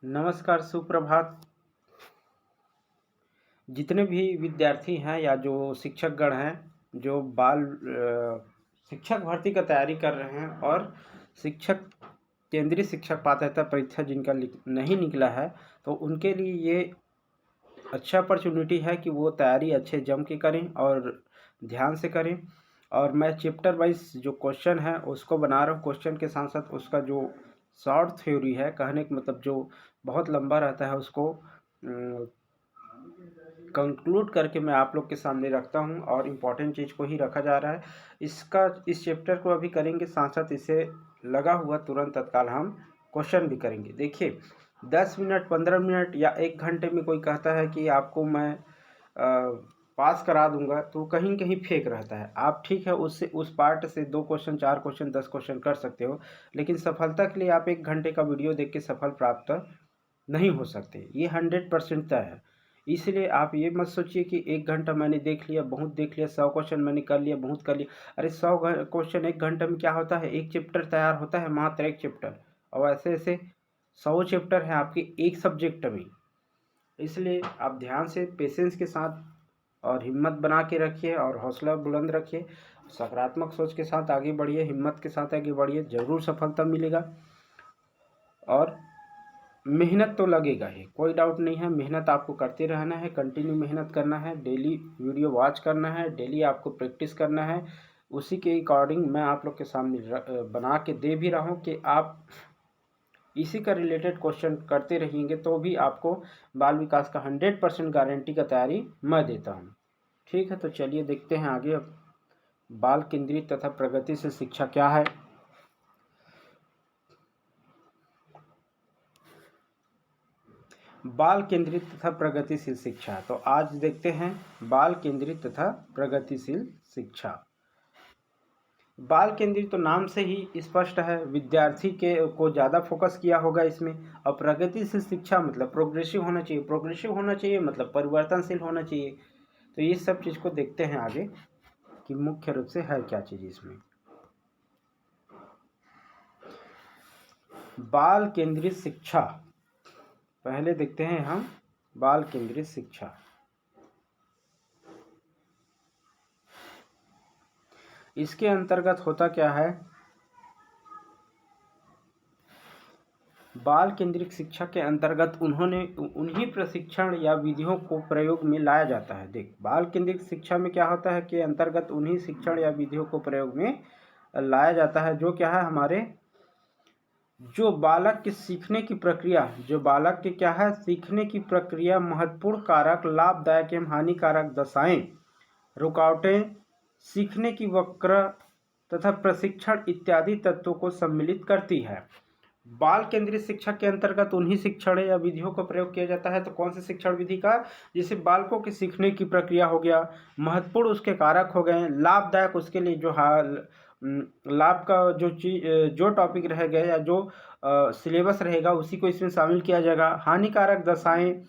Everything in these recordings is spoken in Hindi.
नमस्कार, सुप्रभात। जितने भी विद्यार्थी हैं या जो शिक्षकगण हैं, जो शिक्षक भर्ती का तैयारी कर रहे हैं और शिक्षक केंद्रीय शिक्षक पात्रता परीक्षा जिनका नहीं निकला है, तो उनके लिए ये अच्छा अपॉर्चुनिटी है कि वो तैयारी अच्छे जम के करें और ध्यान से करें। और मैं चैप्टर वाइज जो क्वेश्चन है उसको बना रहा हूँ। क्वेश्चन के साथ साथ उसका जो शॉर्ट थ्योरी है, कहने का मतलब जो बहुत लंबा रहता है, उसको कंक्लूड करके मैं आप लोग के सामने रखता हूं और इम्पॉर्टेंट चीज़ को ही रखा जा रहा है। इस चैप्टर को अभी करेंगे, साथ साथ इसे लगा हुआ तुरंत तत्काल हम क्वेश्चन भी करेंगे। देखिए, 10 मिनट 15 मिनट या 1 घंटे में कोई कहता है कि आपको मैं पास करा दूंगा, तो कहीं कहीं फेक रहता है। आप ठीक है, उससे उस पार्ट से 2 क्वेश्चन 4 क्वेश्चन 10 क्वेश्चन कर सकते हो, लेकिन सफलता के लिए आप 1 घंटे का वीडियो देख के सफल प्राप्त नहीं हो सकते। ये 100% तय है। इसलिए आप ये मत सोचिए कि 1 घंटा मैंने देख लिया, बहुत देख लिया, 100 क्वेश्चन मैंने कर लिया, बहुत कर लिया। अरे 100 क्वेश्चन 1 घंटे में क्या होता है? एक चैप्टर तैयार होता है, मात्र एक चैप्टर। और ऐसे ऐसे 100 चैप्टर हैं आपके एक सब्जेक्ट में। इसलिए आप ध्यान से, पेशेंस के साथ और हिम्मत बना के रखिए और हौसला बुलंद रखिए। सकारात्मक सोच के साथ आगे बढ़िए, हिम्मत के साथ आगे बढ़िए, ज़रूर सफलता मिलेगा। और मेहनत तो लगेगा ही, कोई डाउट नहीं है। मेहनत आपको करते रहना है, कंटिन्यू मेहनत करना है, डेली वीडियो वॉच करना है, डेली आपको प्रैक्टिस करना है। उसी के अकॉर्डिंग मैं आप लोग के सामने बना के दे भी रहा हूँ कि आप इसी का रिलेटेड क्वेश्चन करते रहेंगे तो भी आपको बाल विकास का 100% गारंटी का तैयारी मैं देता हूँ। ठीक है, तो चलिए देखते हैं आगे। अब बाल केंद्रित तथा प्रगतिशील शिक्षा क्या है। बाल केंद्रित तथा प्रगतिशील शिक्षा, तो आज देखते हैं बाल केंद्रित तथा प्रगतिशील शिक्षा। बाल केंद्रित तो नाम से ही स्पष्ट है, विद्यार्थी के को ज़्यादा फोकस किया होगा इसमें। और प्रगतिशील शिक्षा मतलब प्रोग्रेसिव होना चाहिए। प्रोग्रेसिव होना चाहिए मतलब परिवर्तनशील होना चाहिए। तो ये सब चीज़ को देखते हैं आगे कि मुख्य रूप से है क्या चीज़ इसमें। बाल केंद्रित शिक्षा, पहले देखते हैं हम बाल केंद्रित शिक्षा। इसके अंतर्गत होता क्या है? बाल केंद्रित शिक्षा के अंतर्गत उन्हीं प्रशिक्षण या विधियों को प्रयोग में लाया जाता है। देख, बाल केंद्रित शिक्षा में क्या होता है कि अंतर्गत उन्हीं शिक्षण या विधियों को प्रयोग में लाया जाता है जो क्या है, हमारे जो बालक के सीखने की प्रक्रिया, जो बालक के क्या है, सीखने की प्रक्रिया, महत्वपूर्ण कारक, लाभदायक एवं हानिकारक दशाएं, रुकावटें, सीखने की वक्र तथा प्रशिक्षण इत्यादि तत्वों को सम्मिलित करती है। बाल केंद्रित शिक्षा के अंतर्गत उन्हीं शिक्षण या विधियों का प्रयोग किया जाता है। तो कौन से शिक्षण विधि का? जिसे बालकों के सीखने की प्रक्रिया हो गया, महत्वपूर्ण उसके कारक हो गए, लाभदायक उसके लिए जो लाभ का जो चीज, जो टॉपिक रह गया या जो सिलेबस रहेगा उसी को इसमें शामिल किया जाएगा। हानिकारक दशाएं,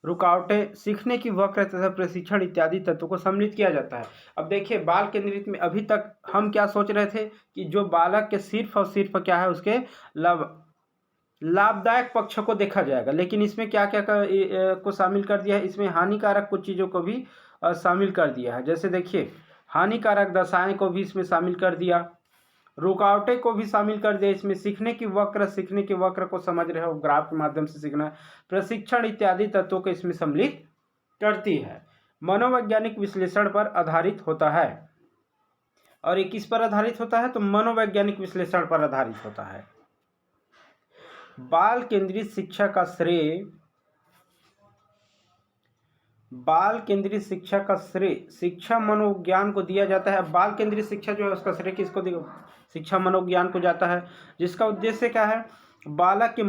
रुकावटें, सीखने की वक्र तथा प्रशिक्षण इत्यादि तत्वों को सम्मिलित किया जाता है। अब देखिए, बाल केंद्रित में अभी तक हम क्या सोच रहे थे कि जो बालक के सिर्फ और सिर्फ क्या है, उसके लाभदायक पक्ष को देखा जाएगा, लेकिन इसमें क्या क्या को शामिल कर दिया है, इसमें हानिकारक कुछ चीज़ों को भी शामिल कर दिया है। जैसे देखिए, हानिकारक दशाएं को भी इसमें शामिल कर दिया, रुकावटें को भी शामिल कर दिया इसमें, सीखने की वक्र को समझ रहे हो, ग्राफ के माध्यम से सीखना, प्रशिक्षण इत्यादि तत्वों को इसमें सम्मिलित करती है। मनोवैज्ञानिक विश्लेषण पर आधारित होता है। और ये किस पर आधारित होता है? तो मनोवैज्ञानिक विश्लेषण पर आधारित होता है। बाल केंद्रित शिक्षा का श्रेय शिक्षा मनोविज्ञान को दिया जाता है। बाल केंद्रित शिक्षा जो है उसका श्रेय किसको दिया? शिक्षा मनोविज्ञान को जाता है, जिसका उद्देश्य क्या है? बालक के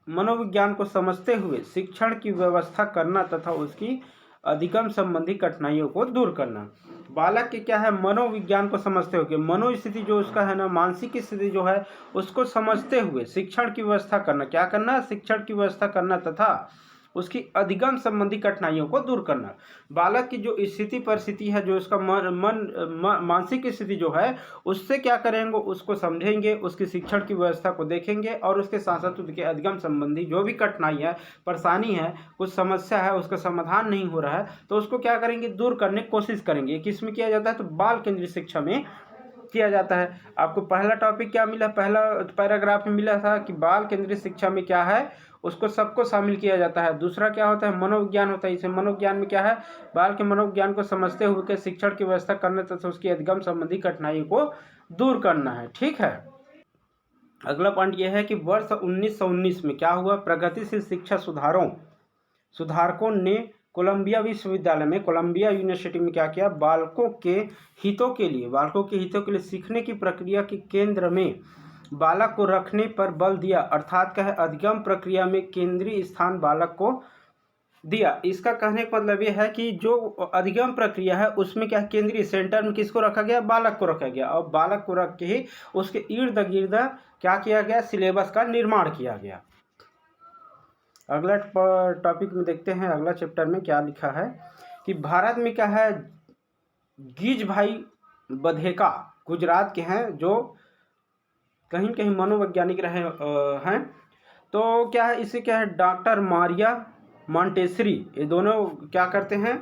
मनोविज्ञान को समझते हुए शिक्षण की व्यवस्था करना तथा उसकी अधिगम संबंधी कठिनाइयों को दूर करना। बालक के क्या है, मनोविज्ञान को समझते हुए, मनोस्थिति जो उसका है ना, मानसिक स्थिति जो है उसको समझते हुए शिक्षण की व्यवस्था करना। क्या करना? शिक्षण की व्यवस्था करना तथा उसकी अधिगम संबंधी कठिनाइयों को दूर करना। बालक की जो स्थिति परिस्थिति है, जो उसका मानसिक स्थिति जो है, उससे क्या करेंगे, उसको समझेंगे, उसकी शिक्षण की व्यवस्था को देखेंगे और उसके साथ साथ उसके अधिगम संबंधी जो भी कठिनाई है, परेशानी है, कुछ समस्या है, उसका समाधान नहीं हो रहा है, तो उसको क्या करेंगे, दूर करने की कोशिश करेंगे। किस में किया जाता है, तो बाल केंद्रित शिक्षा में किया जाता है। आपको पहला टॉपिक क्या मिला, पहला पैराग्राफ में मिला था कि बाल केंद्रित शिक्षा में क्या है, उसको सबको शामिल किया जाता है। दूसरा क्या होता है, मनोविज्ञान होता है। इसे मनोविज्ञान में क्या है, बाल के मनोविज्ञान को समझते हुए शिक्षण की व्यवस्था करने तथा उसकी अधिगम संबंधी कठिनाई को दूर करना है। ठीक है, अगला पॉइंट यह है कि वर्ष 1919 में क्या हुआ, प्रगतिशील शिक्षा सुधारकों ने कोलंबिया विश्वविद्यालय में, कोलंबिया यूनिवर्सिटी में क्या किया, बालकों के हितों के लिए सीखने की प्रक्रिया के केंद्र में बालक को रखने पर बल दिया, अर्थात क्या है, अधिगम प्रक्रिया में केंद्रीय स्थान बालक को दिया। इसका कहने का मतलब यह है कि जो अधिगम प्रक्रिया है उसमें क्या, केंद्रीय सेंटर में किसको रखा गया, बालक को रखा गया, और बालक को रख के ही उसके इर्द गिर्द क्या किया गया, सिलेबस का निर्माण किया गया। अगला टॉपिक में देखते हैं, अगला चैप्टर में क्या लिखा है कि भारत में क्या है, गीजभाई बधेका गुजरात के हैं, जो कहीं कहीं मनोवैज्ञानिक रहे हैं। तो क्या है, इसे क्या है, डॉक्टर मारिया मॉन्टेसरी, ये दोनों क्या करते हैं,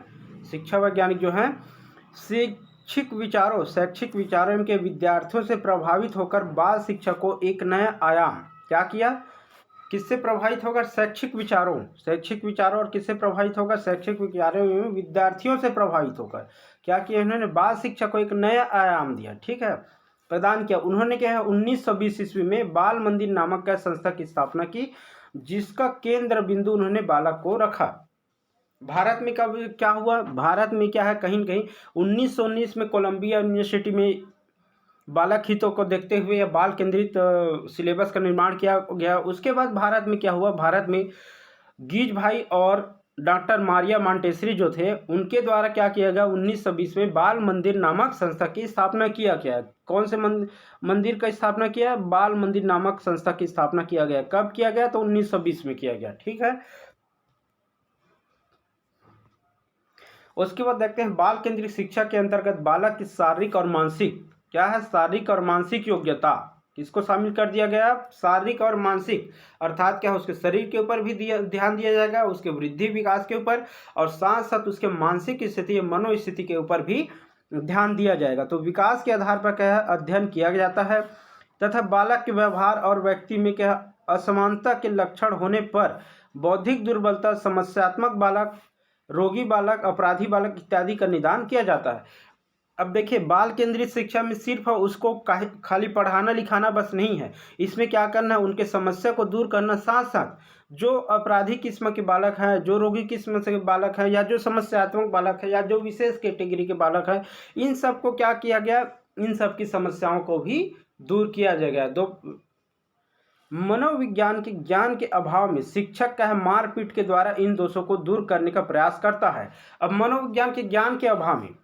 शिक्षा वैज्ञानिक जो हैं, शैक्षिक विचारों इनके विद्यार्थियों से प्रभावित होकर बाल शिक्षा को एक नया आयाम क्या किया, किससे प्रभावित होकर, शैक्षिक विचारों और किससे प्रभावित होकर, शैक्षिक विचारों एवं विद्यार्थियों से प्रभावित होकर क्या किया, इन्होंने बाल शिक्षा को एक नया आयाम दिया। ठीक है, प्रदान किया। उन्होंने क्या है, 1920 ईस्वी में बाल मंदिर नामक का संस्था की स्थापना की, जिसका केंद्र बिंदु उन्होंने बालक को रखा। भारत में कब क्या हुआ, भारत में क्या है, कहीं कहीं 1919 में कोलंबिया यूनिवर्सिटी में बालक हितों को देखते हुए या बाल केंद्रित सिलेबस का निर्माण किया गया। उसके बाद भारत में क्या हुआ, भारत में गीजभाई और डॉक्टर मारिया मॉन्टेसरी जो थे, उनके द्वारा क्या किया गया, 1920 में बाल मंदिर नामक संस्था की स्थापना किया गया। कौन से मंदिर का स्थापना किया, बाल मंदिर नामक संस्था की स्थापना किया गया। कब किया गया, तो 1920 में किया गया। ठीक है, उसके बाद देखते हैं बाल केंद्रित शिक्षा के अंतर्गत बालक की शारीरिक और मानसिक क्या है, शारीरिक और मानसिक योग्यता किसको शामिल कर दिया गया, शारीरिक और मानसिक, अर्थात क्या है, उसके शरीर के ऊपर भी ध्यान दिया जाएगा, उसके वृद्धि विकास के ऊपर, और साथ साथ उसके मानसिक स्थिति मनोस्थिति के ऊपर भी ध्यान दिया जाएगा। तो विकास के आधार पर क्या है, अध्ययन किया जाता है, तथा बालक के व्यवहार और व्यक्ति में क्या असमानता के लक्षण होने पर बौद्धिक दुर्बलता, समस्यात्मक बालक, रोगी बालक, अपराधी बालक इत्यादि का निदान किया जाता है। अब देखिए, बाल केंद्रित शिक्षा में सिर्फ उसको खाली पढ़ाना लिखाना बस नहीं है, इसमें क्या करना है, उनके समस्या को दूर करना, साथ साथ जो अपराधी किस्म के बालक हैं, जो रोगी किस्म से बालक हैं, या जो समस्यात्मक बालक है, या जो विशेष कैटेगरी के बालक हैं, इन सब को क्या किया गया, इन सब की समस्याओं को भी दूर किया जाएगा। मनोविज्ञान के ज्ञान के अभाव में शिक्षक का है मारपीट के द्वारा इन दोषों को दूर करने का प्रयास करता है। अब मनोविज्ञान के ज्ञान के अभाव में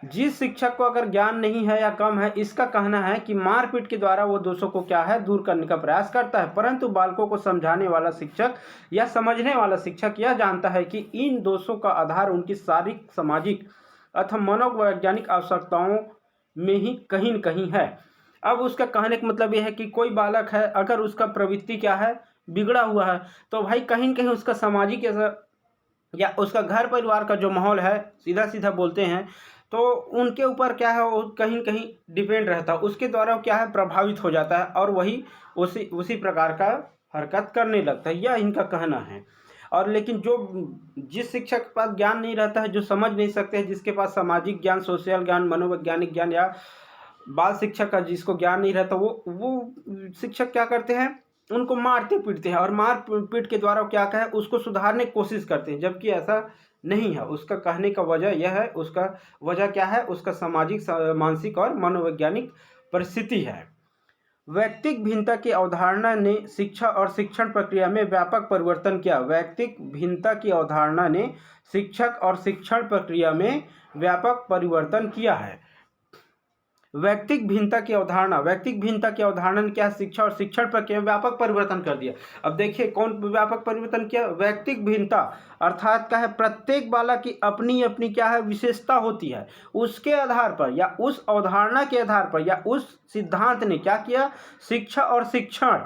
जिस शिक्षक को अगर ज्ञान नहीं है या कम है, इसका कहना है कि मारपीट के द्वारा वो दोषों को क्या है, दूर करने का प्रयास करता है। परंतु बालकों को समझाने वाला शिक्षक या समझने वाला शिक्षक यह जानता है कि इन दोषों का आधार उनकी शारीरिक, सामाजिक अथवा मनोवैज्ञानिक आवश्यकताओं में ही कहीं न कहीं है। अब उसका कहने का मतलब यह है कि कोई बालक है, अगर उसका प्रवृत्ति क्या है, बिगड़ा हुआ है, तो भाई कहीं न कहीं उसका सामाजिक या उसका घर परिवार का जो माहौल है, सीधा सीधा बोलते हैं तो उनके ऊपर क्या है, वो कहीं कहीं डिपेंड रहता है, उसके द्वारा क्या है, प्रभावित हो जाता है और वही उसी प्रकार का हरकत करने लगता है, यह इनका कहना है। और लेकिन जिस शिक्षक के पास ज्ञान नहीं रहता है, जो समझ नहीं सकते हैं, जिसके पास सामाजिक ज्ञान, सोशल ज्ञान, मनोवैज्ञानिक ज्ञान या बाल शिक्षक का जिसको ज्ञान नहीं रहता, वो शिक्षक क्या करते हैं, उनको मारते पीटते हैं, और मार पीट के द्वारा क्या कहे, उसको सुधारने की कोशिश करते हैं, जबकि ऐसा नहीं है। उसका कहने का वजह यह है, उसका वजह क्या है, उसका सामाजिक, मानसिक और मनोवैज्ञानिक परिस्थिति है। व्यक्तिक भिन्नता की अवधारणा ने शिक्षा और शिक्षण प्रक्रिया में व्यापक परिवर्तन किया। व्यक्तिक भिन्नता की अवधारणा ने शिक्षक और शिक्षण प्रक्रिया में व्यापक परिवर्तन किया है। व्यक्तिक भिन्नता की अवधारणा, व्यक्तिक भिन्नता की अवधारणा ने क्या शिक्षा और शिक्षण प्रक्रिया में व्यापक परिवर्तन कर दिया। अब देखिए कौन व्यापक परिवर्तन किया, व्यक्तिक भिन्नता अर्थात क्या है, प्रत्येक बालक की अपनी अपनी क्या है विशेषता होती है, उसके आधार पर या उस अवधारणा के आधार पर या उस सिद्धांत ने क्या किया, शिक्षा और शिक्षण,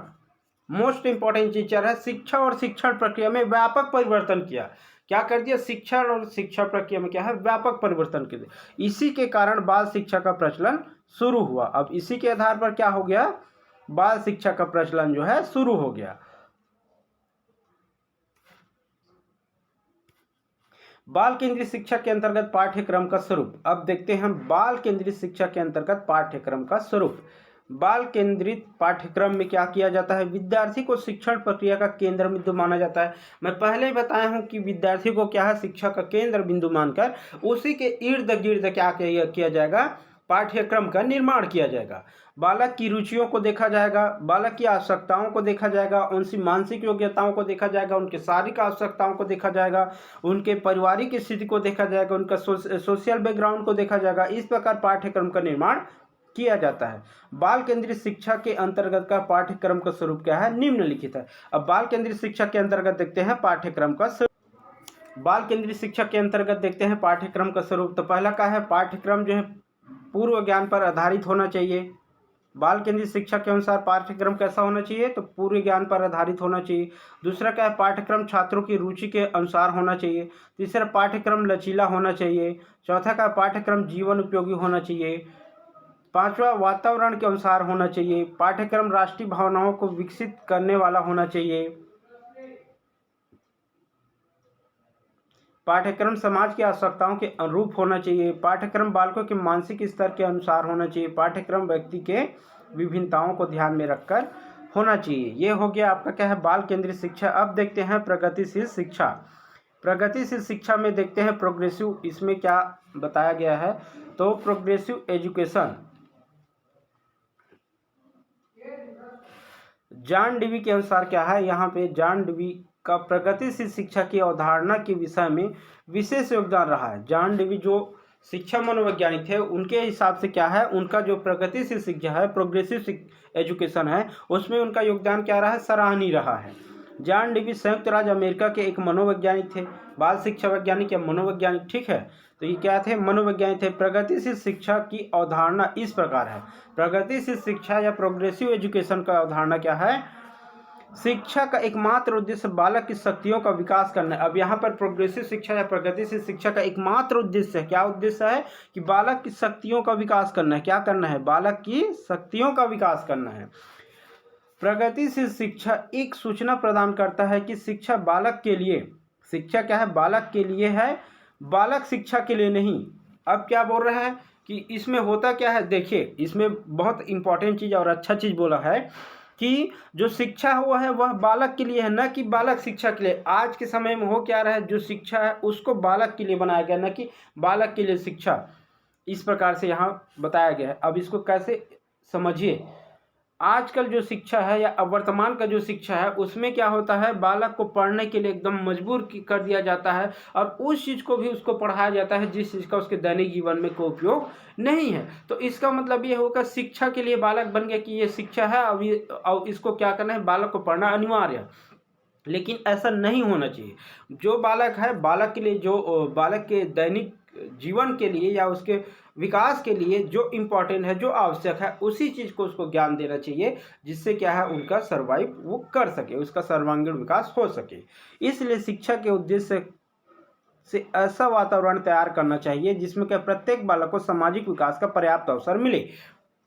मोस्ट इंपॉर्टेंट टीचर है, शिक्षा और शिक्षण प्रक्रिया में व्यापक परिवर्तन किया। क्या कर दिया, शिक्षण और शिक्षा प्रक्रिया में क्या है व्यापक परिवर्तन कर दिया। इसी के कारण बाल शिक्षा का प्रचलन शुरू हुआ। अब इसी के आधार पर क्या हो गया, बाल शिक्षा का प्रचलन जो है शुरू हो गया। बाल केंद्रीय शिक्षा के अंतर्गत पाठ्यक्रम का स्वरूप। अब देखते हैं बाल केंद्रीय शिक्षा के अंतर्गत पाठ्यक्रम का स्वरूप। बाल केंद्रित पाठ्यक्रम में क्या किया जाता है, विद्यार्थी को शिक्षण प्रक्रिया का केंद्र बिंदु माना जाता है। मैं पहले ही बताया हूं कि विद्यार्थी को क्या है शिक्षा का केंद्र बिंदु मानकर उसी के इर्द गिर्द क्या किया जाएगा, पाठ्यक्रम का निर्माण किया जाएगा। बालक की रुचियों को देखा जाएगा, बालक की आवश्यकताओं को देखा जाएगा, उनकी मानसिक योग्यताओं को देखा जाएगा, उनके शारीरिक आवश्यकताओं को देखा जाएगा, उनके पारिवारिक स्थिति को देखा जाएगा, उनका सोशल बैकग्राउंड को देखा जाएगा। इस प्रकार पाठ्यक्रम का निर्माण किया जाता है। बाल केंद्रित शिक्षा के अंतर्गत का पाठ्यक्रम का स्वरूप क्या है, निम्नलिखित है। अब बाल केंद्रित शिक्षा के अंतर्गत देखते हैं पाठ्यक्रम का स्वरूप। बाल केंद्रित शिक्षा के अंतर्गत देखते हैं पाठ्यक्रम का स्वरूप। तो पहला क्या है, पाठ्यक्रम जो है पूर्व ज्ञान पर आधारित होना चाहिए। बाल केंद्रित शिक्षा के अनुसार पाठ्यक्रम कैसा होना चाहिए, तो पूर्व ज्ञान पर आधारित होना चाहिए। दूसरा क्या है, पाठ्यक्रम छात्रों की रुचि के अनुसार होना चाहिए। तीसरा, पाठ्यक्रम लचीला होना चाहिए। चौथा का पाठ्यक्रम जीवन उपयोगी होना चाहिए। पांचवा, वातावरण के अनुसार होना चाहिए। पाठ्यक्रम राष्ट्रीय भावनाओं को विकसित करने वाला होना चाहिए। पाठ्यक्रम समाज की आवश्यकताओं के अनुरूप होना चाहिए। पाठ्यक्रम बालकों के मानसिक स्तर के अनुसार होना चाहिए। पाठ्यक्रम व्यक्ति के विभिन्नताओं को ध्यान में रखकर होना चाहिए। ये हो गया आपका क्या है, बाल केंद्रित शिक्षा। अब देखते हैं प्रगतिशील शिक्षा। प्रगतिशील शिक्षा में देखते हैं प्रोग्रेसिव, इसमें क्या बताया गया है, तो प्रोग्रेसिव एजुकेशन। जॉन डीवी के अनुसार क्या है, यहाँ पे जॉन डीवी का प्रगतिशील शिक्षा की अवधारणा के विषय में विशेष योगदान रहा है। जॉन डीवी जो शिक्षा मनोवैज्ञानिक थे, उनके हिसाब से क्या है, उनका जो प्रगतिशील शिक्षा है, प्रोग्रेसिव एजुकेशन है, उसमें उनका योगदान क्या रहा है, सराहनीय रहा है। जॉन डीवी संयुक्त राज्य अमेरिका के एक मनोवैज्ञानिक थे, बाल शिक्षा वैज्ञानिक या मनोवैज्ञानिक, ठीक है। तो ये क्या थे, मनोवैज्ञानिक थे। प्रगतिशील शिक्षा की अवधारणा इस प्रकार है। प्रगतिशील शिक्षा या प्रोग्रेसिव एजुकेशन का अवधारणा क्या है, शिक्षा का एकमात्र उद्देश्य बालक की शक्तियों का विकास करना है। अब यहाँ पर प्रोग्रेसिव शिक्षा या प्रगतिशील शिक्षा का एकमात्र उद्देश्य है, क्या उद्देश्य है, कि बालक की शक्तियों का विकास करना है। क्या करना है, बालक की शक्तियों का विकास करना है। प्रगतिशील शिक्षा एक सूचना प्रदान करता है कि शिक्षा बालक के लिए, शिक्षा क्या है, बालक के लिए है, बालक शिक्षा के लिए नहीं। अब क्या बोल रहा है कि इसमें होता क्या है, देखिए इसमें बहुत इंपॉर्टेंट चीज़ और अच्छा चीज़ बोला है कि जो शिक्षा हुआ है वह बालक के लिए है, न कि बालक शिक्षा के लिए। आज के समय में हो क्या रहा है, जो शिक्षा है उसको बालक के लिए बनाया गया, न कि बालक के लिए शिक्षा। इस प्रकार से यहाँ बताया गया है। अब इसको कैसे समझिए, आजकल जो शिक्षा है या वर्तमान का जो शिक्षा है उसमें क्या होता है, बालक को पढ़ने के लिए एकदम मजबूर कर दिया जाता है और उस चीज़ को भी उसको पढ़ाया जाता है जिस चीज़ का उसके दैनिक जीवन में कोई उपयोग नहीं है। तो इसका मतलब ये होगा शिक्षा के लिए बालक बन गया कि ये शिक्षा है, अब इसको क्या करना है, बालक को पढ़ना अनिवार्य है। लेकिन ऐसा नहीं होना चाहिए। जो बालक है, बालक के लिए, जो बालक के दैनिक जीवन के लिए या उसके विकास के लिए जो इम्पोर्टेंट है, जो आवश्यक है, उसी चीज़ को उसको ज्ञान देना चाहिए, जिससे क्या है उनका सर्वाइव वो कर सके, उसका सर्वांगीण विकास हो सके। इसलिए शिक्षा के उद्देश्य से ऐसा वातावरण तैयार करना चाहिए जिसमें क्या प्रत्येक बालक को सामाजिक विकास का पर्याप्त अवसर मिले।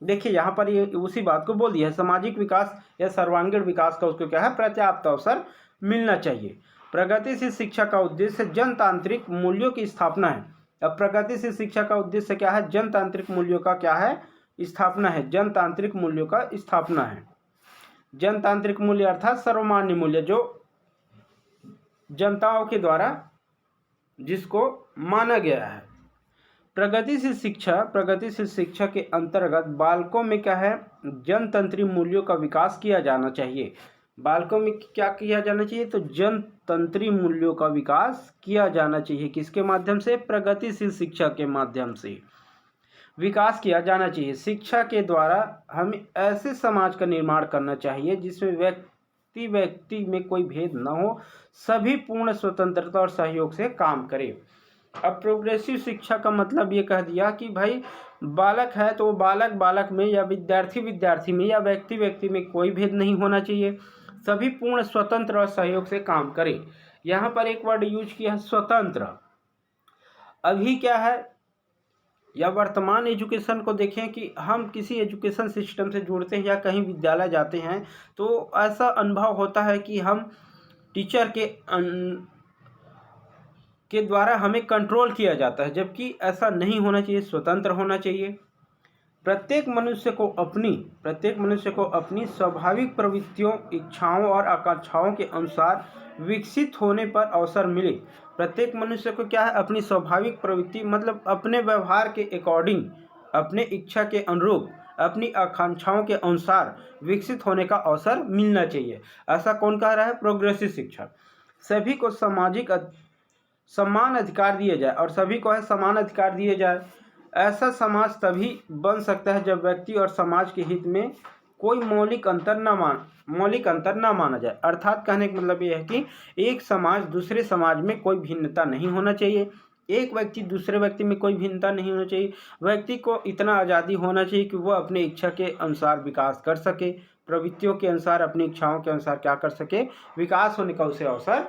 देखिए यहाँ पर ये उसी बात को बोल दिया है, सामाजिक विकास या सर्वांगीण विकास का उसको क्या है, पर्याप्त अवसर मिलना चाहिए। प्रगतिशील शिक्षा का उद्देश्य जनतांत्रिक मूल्यों की स्थापना है। अब प्रगतिशील शिक्षा का उद्देश्य क्या है, जनतांत्रिक मूल्यों का क्या है, स्थापना है। जनतांत्रिक मूल्यों का स्थापना है। जनतांत्रिक मूल्य अर्थात सर्वमान्य मूल्य, जो जनताओं के द्वारा जिसको माना गया है। प्रगतिशील शिक्षा के अंतर्गत बालकों में क्या है, जनतंत्री मूल्यों का विकास किया जाना चाहिए। बालकों में क्या किया जाना चाहिए, तो जनतंत्री मूल्यों का विकास किया जाना चाहिए। किसके माध्यम से, प्रगतिशील शिक्षा के माध्यम से। विकास किया जाना चाहिए। शिक्षा के द्वारा हमें ऐसे समाज का निर्माण करना चाहिए जिसमें व्यक्ति व्यक्ति में कोई भेद न हो, सभी पूर्ण स्वतंत्रता और सहयोग से काम करें। अब प्रोग्रेसिव शिक्षा का मतलब ये कह दिया कि भाई बालक है तो बालक बालक में या विद्यार्थी विद्यार्थी में या व्यक्ति व्यक्ति में कोई भेद नहीं होना चाहिए, सभी पूर्ण स्वतंत्र और सहयोग से काम करें। यहाँ पर एक वर्ड यूज किया है, स्वतंत्र। अभी क्या है, या वर्तमान एजुकेशन को देखें कि हम किसी एजुकेशन सिस्टम से जुड़ते हैं या कहीं विद्यालय जाते हैं तो ऐसा अनुभव होता है कि हम टीचर के द्वारा हमें कंट्रोल किया जाता है, जबकि ऐसा नहीं होना चाहिए, स्वतंत्र होना चाहिए। प्रत्येक मनुष्य को अपनी स्वाभाविक प्रवृत्तियों, इच्छाओं और आकांक्षाओं के अनुसार विकसित होने पर अवसर मिले। प्रत्येक मनुष्य को क्या है, अपनी स्वाभाविक प्रवृत्ति मतलब अपने व्यवहार के अकॉर्डिंग, अपने इच्छा के अनुरूप, अपनी आकांक्षाओं के अनुसार विकसित होने का अवसर मिलना चाहिए। ऐसा कौन कह रहा है? प्रोग्रेसिव शिक्षा। सभी को सामाजिक समान अधिकार दिए जाए, और सभी को है समान अधिकार दिए जाए। ऐसा समाज तभी बन सकता है जब व्यक्ति और समाज के हित में कोई मौलिक अंतर न माना जाए। अर्थात कहने का मतलब यह है कि एक समाज दूसरे समाज में कोई भिन्नता नहीं होना चाहिए, एक व्यक्ति दूसरे व्यक्ति में कोई भिन्नता नहीं होना चाहिए। व्यक्ति को इतना आज़ादी होना चाहिए कि वह अपने इच्छा के अनुसार विकास कर सके, प्रवृत्तियों के अनुसार, अपनी इच्छाओं के अनुसार क्या कर सके, विकास होने का उसे अवसर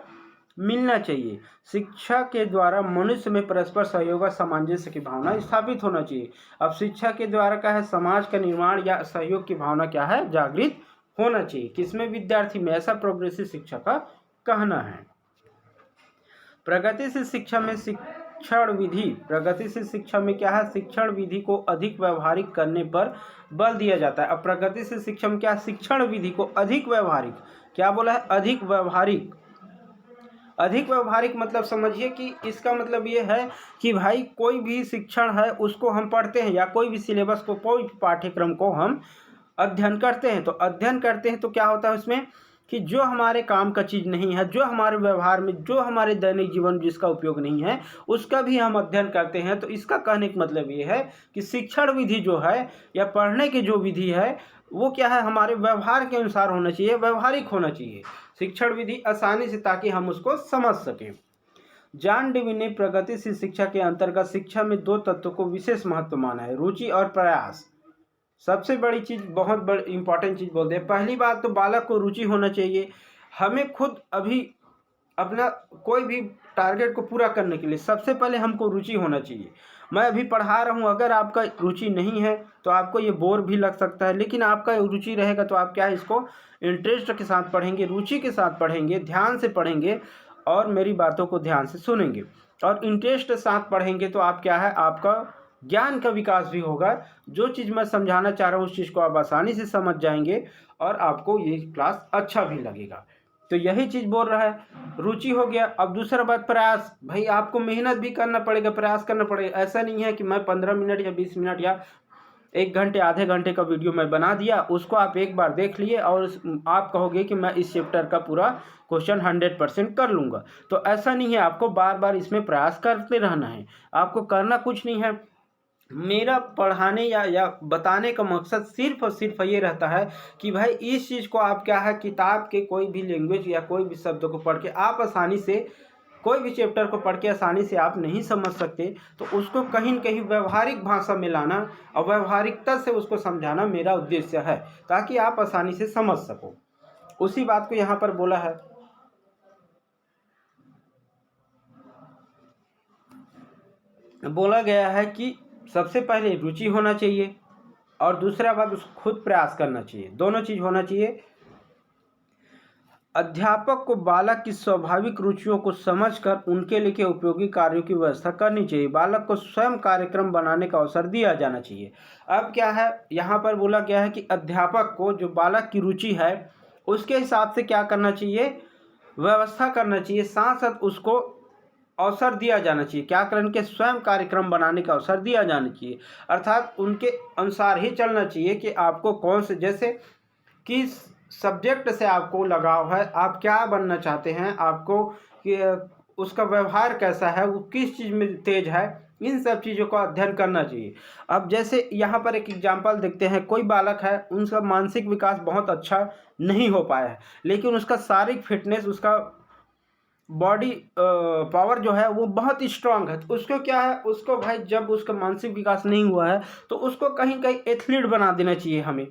मिलना चाहिए। शिक्षा के द्वारा मनुष्य में परस्पर सहयोग और सामंजस्य की भावना स्थापित होना चाहिए। अब शिक्षा के द्वारा क्या है, समाज का निर्माण या सहयोग की भावना क्या है, जागृत होना चाहिए। किसमें? विद्यार्थी में। ऐसा प्रोग्रेसिव शिक्षा का कहना है। प्रगतिशील शिक्षा में प्रगतिशील शिक्षा में क्या है, शिक्षण विधि को अधिक व्यवहारिक करने पर बल दिया जाता है। अब प्रगतिशील शिक्षा में क्या, शिक्षण विधि को अधिक व्यवहारिक, क्या बोला है, अधिक व्यवहारिक। अधिक व्यवहारिक मतलब समझिए कि इसका मतलब ये है कि भाई कोई भी शिक्षण है उसको हम पढ़ते हैं, या कोई भी सिलेबस को, कोई पाठ्यक्रम को हम अध्ययन करते हैं तो क्या होता है उसमें कि जो हमारे काम का चीज़ नहीं है, जो हमारे व्यवहार में, जो हमारे दैनिक जीवन में जिसका उपयोग नहीं है, उसका भी हम अध्ययन करते हैं। तो इसका कहने का मतलब ये है कि शिक्षण विधि जो है या पढ़ने की जो विधि है वो क्या है, हमारे व्यवहार के अनुसार होना चाहिए, व्यवहारिक होना चाहिए शिक्षण विधि, आसानी से, ताकि हम उसको समझ सकें। जॉन डेवी ने प्रगतिशील शिक्षा के अंतर्गत शिक्षा में दो तत्वों को विशेष महत्व माना है, रुचि और प्रयास। सबसे बड़ी चीज़, बहुत बड़ी इंपॉर्टेंट चीज़ बोलते हैं। पहली बात तो बालक को रुचि होना चाहिए। हमें खुद अभी अपना कोई भी टारगेट को पूरा करने के लिए सबसे पहले हमको रुचि होना चाहिए। मैं अभी पढ़ा रहा हूँ, अगर आपका रुचि नहीं है तो आपको ये बोर भी लग सकता है, लेकिन आपका रुचि रहेगा तो आप क्या है, इसको इंटरेस्ट के साथ पढ़ेंगे, रुचि के साथ पढ़ेंगे, ध्यान से पढ़ेंगे और मेरी बातों को ध्यान से सुनेंगे और इंटरेस्ट के साथ पढ़ेंगे तो आप क्या है, आपका ज्ञान का विकास भी होगा। जो चीज़ मैं समझाना चाह रहा हूँ उस चीज़ को आप आसानी से समझ जाएंगे और आपको ये क्लास अच्छा भी लगेगा। तो यही चीज़ बोल रहा है, रुचि हो गया। अब दूसरा बात, प्रयास। भाई आपको मेहनत भी करना पड़ेगा, प्रयास करना पड़ेगा। ऐसा नहीं है कि मैं 15 मिनट या 20 मिनट या 1 घंटे, आधे घंटे का वीडियो मैं बना दिया, उसको आप एक बार देख लिए और आप कहोगे कि मैं इस चैप्टर का पूरा क्वेश्चन 100% कर लूँगा। तो ऐसा नहीं है, आपको बार बार इसमें प्रयास करते रहना है। आपको करना कुछ नहीं है। मेरा पढ़ाने या बताने का मकसद सिर्फ और सिर्फ ये रहता है कि भाई इस चीज़ को आप क्या है, किताब के कोई भी लैंग्वेज या कोई भी शब्द को पढ़ के आप आसानी से, कोई भी चैप्टर को पढ़ के आसानी से आप नहीं समझ सकते, तो उसको कहीं न कहीं व्यवहारिक भाषा में लाना और व्यवहारिकता से उसको समझाना मेरा उद्देश्य है, ताकि आप आसानी से समझ सको। उसी बात को यहाँ पर बोला है। बोला गया है कि सबसे पहले रुचि होना चाहिए और दूसरा बात उसको खुद प्रयास करना चाहिए, दोनों चीज़ होना चाहिए। अध्यापक को बालक की स्वाभाविक रुचियों को समझकर उनके लिए उपयोगी कार्यों की व्यवस्था करनी चाहिए। बालक को स्वयं कार्यक्रम बनाने का अवसर दिया जाना चाहिए। अब क्या है, यहाँ पर बोला गया है कि अध्यापक को जो बालक की रुचि है उसके हिसाब से क्या करना चाहिए, व्यवस्था करना चाहिए, साथ साथ उसको अवसर दिया जाना चाहिए। क्या करने के, स्वयं कार्यक्रम बनाने का अवसर दिया जाना चाहिए, अर्थात उनके अनुसार ही चलना चाहिए कि आपको कौन से, जैसे किस सब्जेक्ट से आपको लगाव है, आप क्या बनना चाहते हैं, आपको कि उसका व्यवहार कैसा है, वो किस चीज़ में तेज है, इन सब चीज़ों का अध्ययन करना चाहिए। अब जैसे यहाँ पर एक एग्जाम्पल देखते हैं, कोई बालक है, उनका मानसिक विकास बहुत अच्छा नहीं हो पाया है, लेकिन उसका शारीरिक फिटनेस, उसका बॉडी पावर जो है वो बहुत स्ट्रांग है। तो उसको क्या है, उसको भाई जब उसका मानसिक विकास नहीं हुआ है तो उसको कहीं कहीं एथलीट बना देना चाहिए हमें,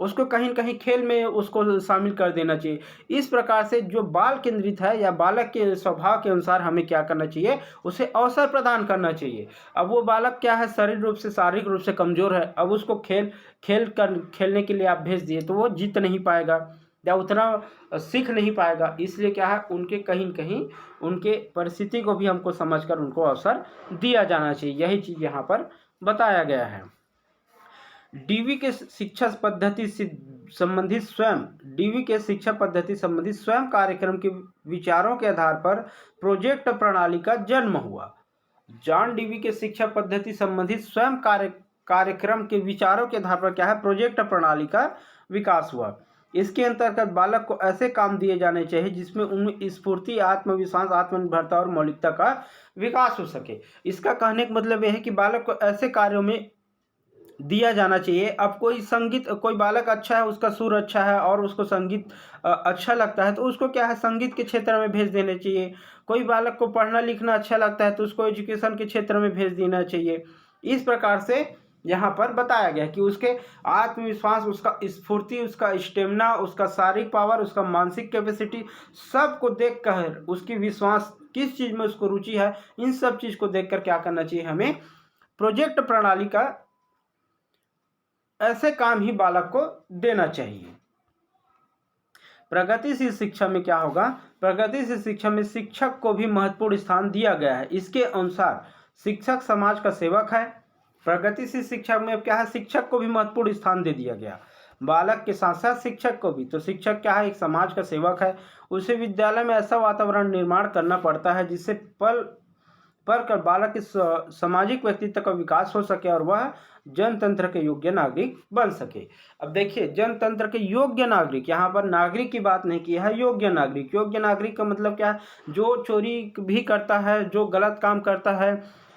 उसको कहीं कहीं खेल में उसको शामिल कर देना चाहिए। इस प्रकार से जो बाल केंद्रित है या बालक के स्वभाव के अनुसार हमें क्या करना चाहिए, उसे अवसर प्रदान करना चाहिए। अब वो बालक क्या है, शरीर रूप से शारीरिक रूप से कमज़ोर है, अब उसको खेलने के लिए आप भेज दिए तो वो जीत नहीं पाएगा या उतना सीख नहीं पाएगा। इसलिए क्या है, उनके कहीं न कहीं उनके परिस्थिति को भी हमको समझकर उनको अवसर दिया जाना चाहिए। यही चीज़ यहाँ पर बताया गया है। डीवी के शिक्षा पद्धति से संबंधित स्वयं डीवी के शिक्षा पद्धति संबंधित स्वयं कार्यक्रम के विचारों के आधार पर प्रोजेक्ट प्रणाली का जन्म हुआ। जॉन डीवी के शिक्षा पद्धति संबंधित स्वयं कार्यक्रम के विचारों के आधार पर क्या है, प्रोजेक्ट प्रणाली का विकास हुआ। इसके अंतर्गत बालक को ऐसे काम दिए जाने चाहिए जिसमें उनमें स्फूर्ति, आत्मविश्वास, आत्मनिर्भरता और मौलिकता का विकास हो सके। इसका कहने का मतलब यह है कि बालक को ऐसे कार्यों में दिया जाना चाहिए। अब कोई बालक अच्छा है, उसका सुर अच्छा है और उसको संगीत अच्छा लगता है तो उसको क्या है, संगीत के क्षेत्र में भेज देना चाहिए। कोई बालक को पढ़ना लिखना अच्छा लगता है तो उसको एजुकेशन के क्षेत्र में भेज देना चाहिए। इस प्रकार से यहाँ पर बताया गया कि उसके आत्मविश्वास, उसका स्फूर्ति, उसका स्टेमिना, उसका शारीरिक पावर, उसका मानसिक कैपेसिटी, सबको देखकर उसकी विश्वास किस चीज़ में उसको रुचि है, इन सब चीज़ को देखकर क्या करना चाहिए, हमें प्रोजेक्ट प्रणाली का ऐसे काम ही बालक को देना चाहिए। प्रगतिशील शिक्षा में क्या होगा, प्रगतिशील शिक्षा में शिक्षक को भी महत्वपूर्ण स्थान दिया गया है। इसके अनुसार शिक्षक समाज का सेवक है। प्रगतिशील शिक्षा में क्या है, शिक्षक को भी महत्वपूर्ण स्थान दे दिया गया, बालक के साथ साथ शिक्षक को भी। तो शिक्षक क्या है, एक समाज का सेवक है। उसे विद्यालय में ऐसा वातावरण निर्माण करना पड़ता है जिससे पढ़कर बालक के सामाजिक व्यक्तित्व का विकास हो सके और वह जनतंत्र के योग्य नागरिक बन सके। अब देखिए, जनतंत्र के योग्य नागरिक, यहाँ पर नागरिक की बात नहीं की है, योग्य नागरिक। योग्य नागरिक का मतलब क्या है, जो चोरी भी करता है, जो गलत काम करता है,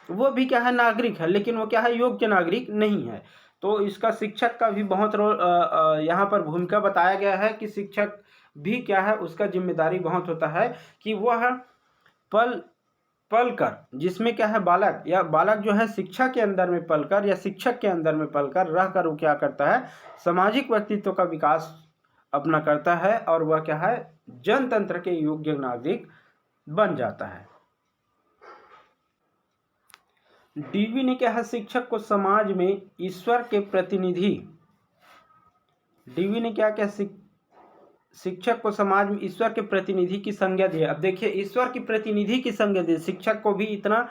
वो भी क्या है, नागरिक है, लेकिन वो क्या है, योग्य नागरिक नहीं है। तो इसका शिक्षक का भी बहुत रोल यहाँ पर भूमिका बताया गया है कि शिक्षक भी क्या है, उसका जिम्मेदारी बहुत होता है कि वह पलकर, जिसमें क्या है, बालक जो है शिक्षा के अंदर में पलकर या शिक्षक के अंदर में पलकर रहकर वो क्या करता है, सामाजिक व्यक्तित्व का विकास अपना करता है और वह क्या है, जनतंत्र के योग्य नागरिक बन जाता है। डीवी ने क्या है, शिक्षक को समाज में ईश्वर के प्रतिनिधि, डीवी ने क्या क्या शिक्षक को समाज में ईश्वर के प्रतिनिधि की संज्ञा दी। अब देखिए, ईश्वर की प्रतिनिधि की संज्ञा दी, शिक्षक को भी इतना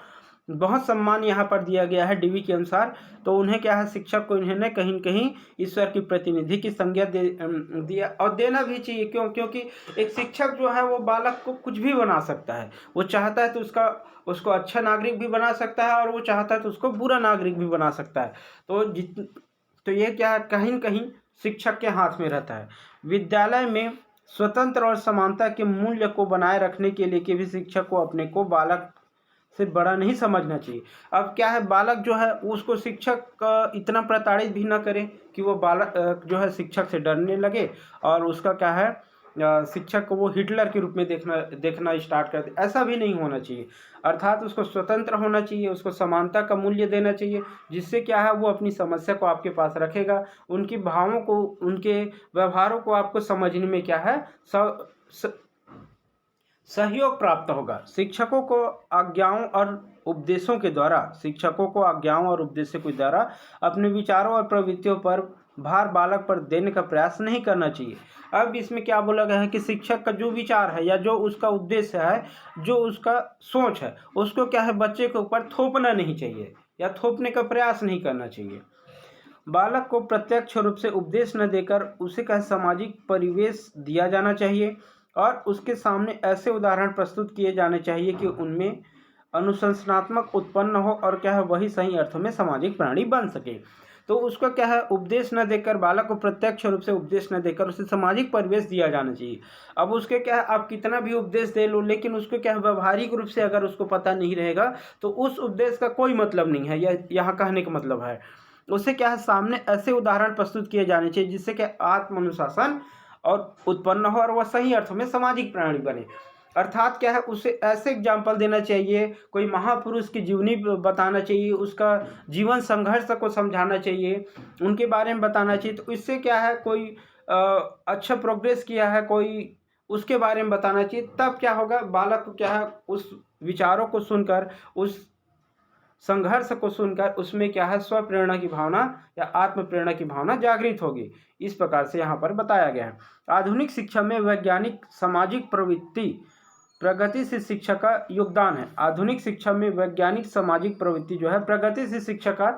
बहुत सम्मान यहाँ पर दिया गया है डीवी के अनुसार। तो उन्हें क्या है, शिक्षक को इन्होंने कहीं न कहीं ईश्वर की प्रतिनिधि की संज्ञा दिया और देना भी चाहिए। क्योंकि एक शिक्षक जो है वो बालक को कुछ भी बना सकता है। वो चाहता है तो उसको अच्छा नागरिक भी बना सकता है और वो चाहता है तो उसको बुरा नागरिक भी बना सकता है। तो ये क्या है, कहीं न कहीं शिक्षक के हाथ में रहता है। विद्यालय में स्वतंत्र और समानता के मूल्य को बनाए रखने के लिए कि भी शिक्षक को अपने को बालक से बड़ा नहीं समझना चाहिए। अब क्या है, बालक जो है उसको शिक्षक इतना प्रताड़ित भी ना करे कि वो बालक जो है शिक्षक से डरने लगे और उसका क्या है, शिक्षक को वो हिटलर के रूप में देखना स्टार्ट कर दे। ऐसा भी नहीं होना चाहिए। अर्थात उसको स्वतंत्र होना चाहिए, उसको समानता का मूल्य देना चाहिए, जिससे क्या है, वो अपनी समस्या को आपके पास रखेगा, उनकी भावों को, उनके व्यवहारों को आपको समझने में क्या है, सहयोग प्राप्त होगा। शिक्षकों को आज्ञाओं और उपदेशों के द्वारा अपने विचारों और प्रवृत्तियों पर भार बालक पर देने का प्रयास नहीं करना चाहिए। अब इसमें क्या बोला गया है कि शिक्षक का जो विचार है या जो उसका उद्देश्य है, जो उसका सोच है, उसको क्या है, बच्चे के ऊपर थोपना नहीं चाहिए या थोपने का प्रयास नहीं करना चाहिए। बालक को प्रत्यक्ष रूप से उपदेश न देकर उसे का सामाजिक परिवेश दिया जाना चाहिए और उसके सामने ऐसे उदाहरण प्रस्तुत किए जाने चाहिए कि उनमें अनुशासनात्मक उत्पन्न हो और क्या है, वही सही अर्थों में सामाजिक प्राणी बन सके। तो उसका क्या है, उपदेश न देकर, बालक को प्रत्यक्ष रूप से उपदेश न देकर उसे सामाजिक परिवेश दिया जाना चाहिए। अब उसके क्या है, आप कितना भी उपदेश दे लो, लेकिन उसको क्या है, व्यवहारिक रूप से अगर उसको पता नहीं रहेगा तो उस उपदेश का कोई मतलब नहीं है। यह यहाँ कहने का मतलब है, उसे क्या है, सामने ऐसे उदाहरण प्रस्तुत किए जाने चाहिए जिससे कि आत्म अनुशासन और उत्पन्न हो और वह सही अर्थों में सामाजिक प्राणी बने। अर्थात क्या है, उसे ऐसे एग्जाम्पल देना चाहिए, कोई महापुरुष की जीवनी बताना चाहिए, उसका जीवन संघर्ष को समझाना चाहिए, उनके बारे में बताना चाहिए। तो इससे क्या है, कोई अच्छा प्रोग्रेस किया है कोई, उसके बारे में बताना चाहिए। तब क्या होगा, बालक को क्या है, उस विचारों को सुनकर, उस संघर्ष को सुनकर उसमें क्या है, स्वप्रेरणा की भावना या आत्म प्रेरणा की भावना जागृत होगी। इस प्रकार से यहाँ पर बताया गया है। आधुनिक शिक्षा में वैज्ञानिक सामाजिक प्रवृत्ति प्रगतिशील शिक्षा का योगदान है। आधुनिक शिक्षा में वैज्ञानिक सामाजिक प्रवृत्ति जो है प्रगतिशील शिक्षा का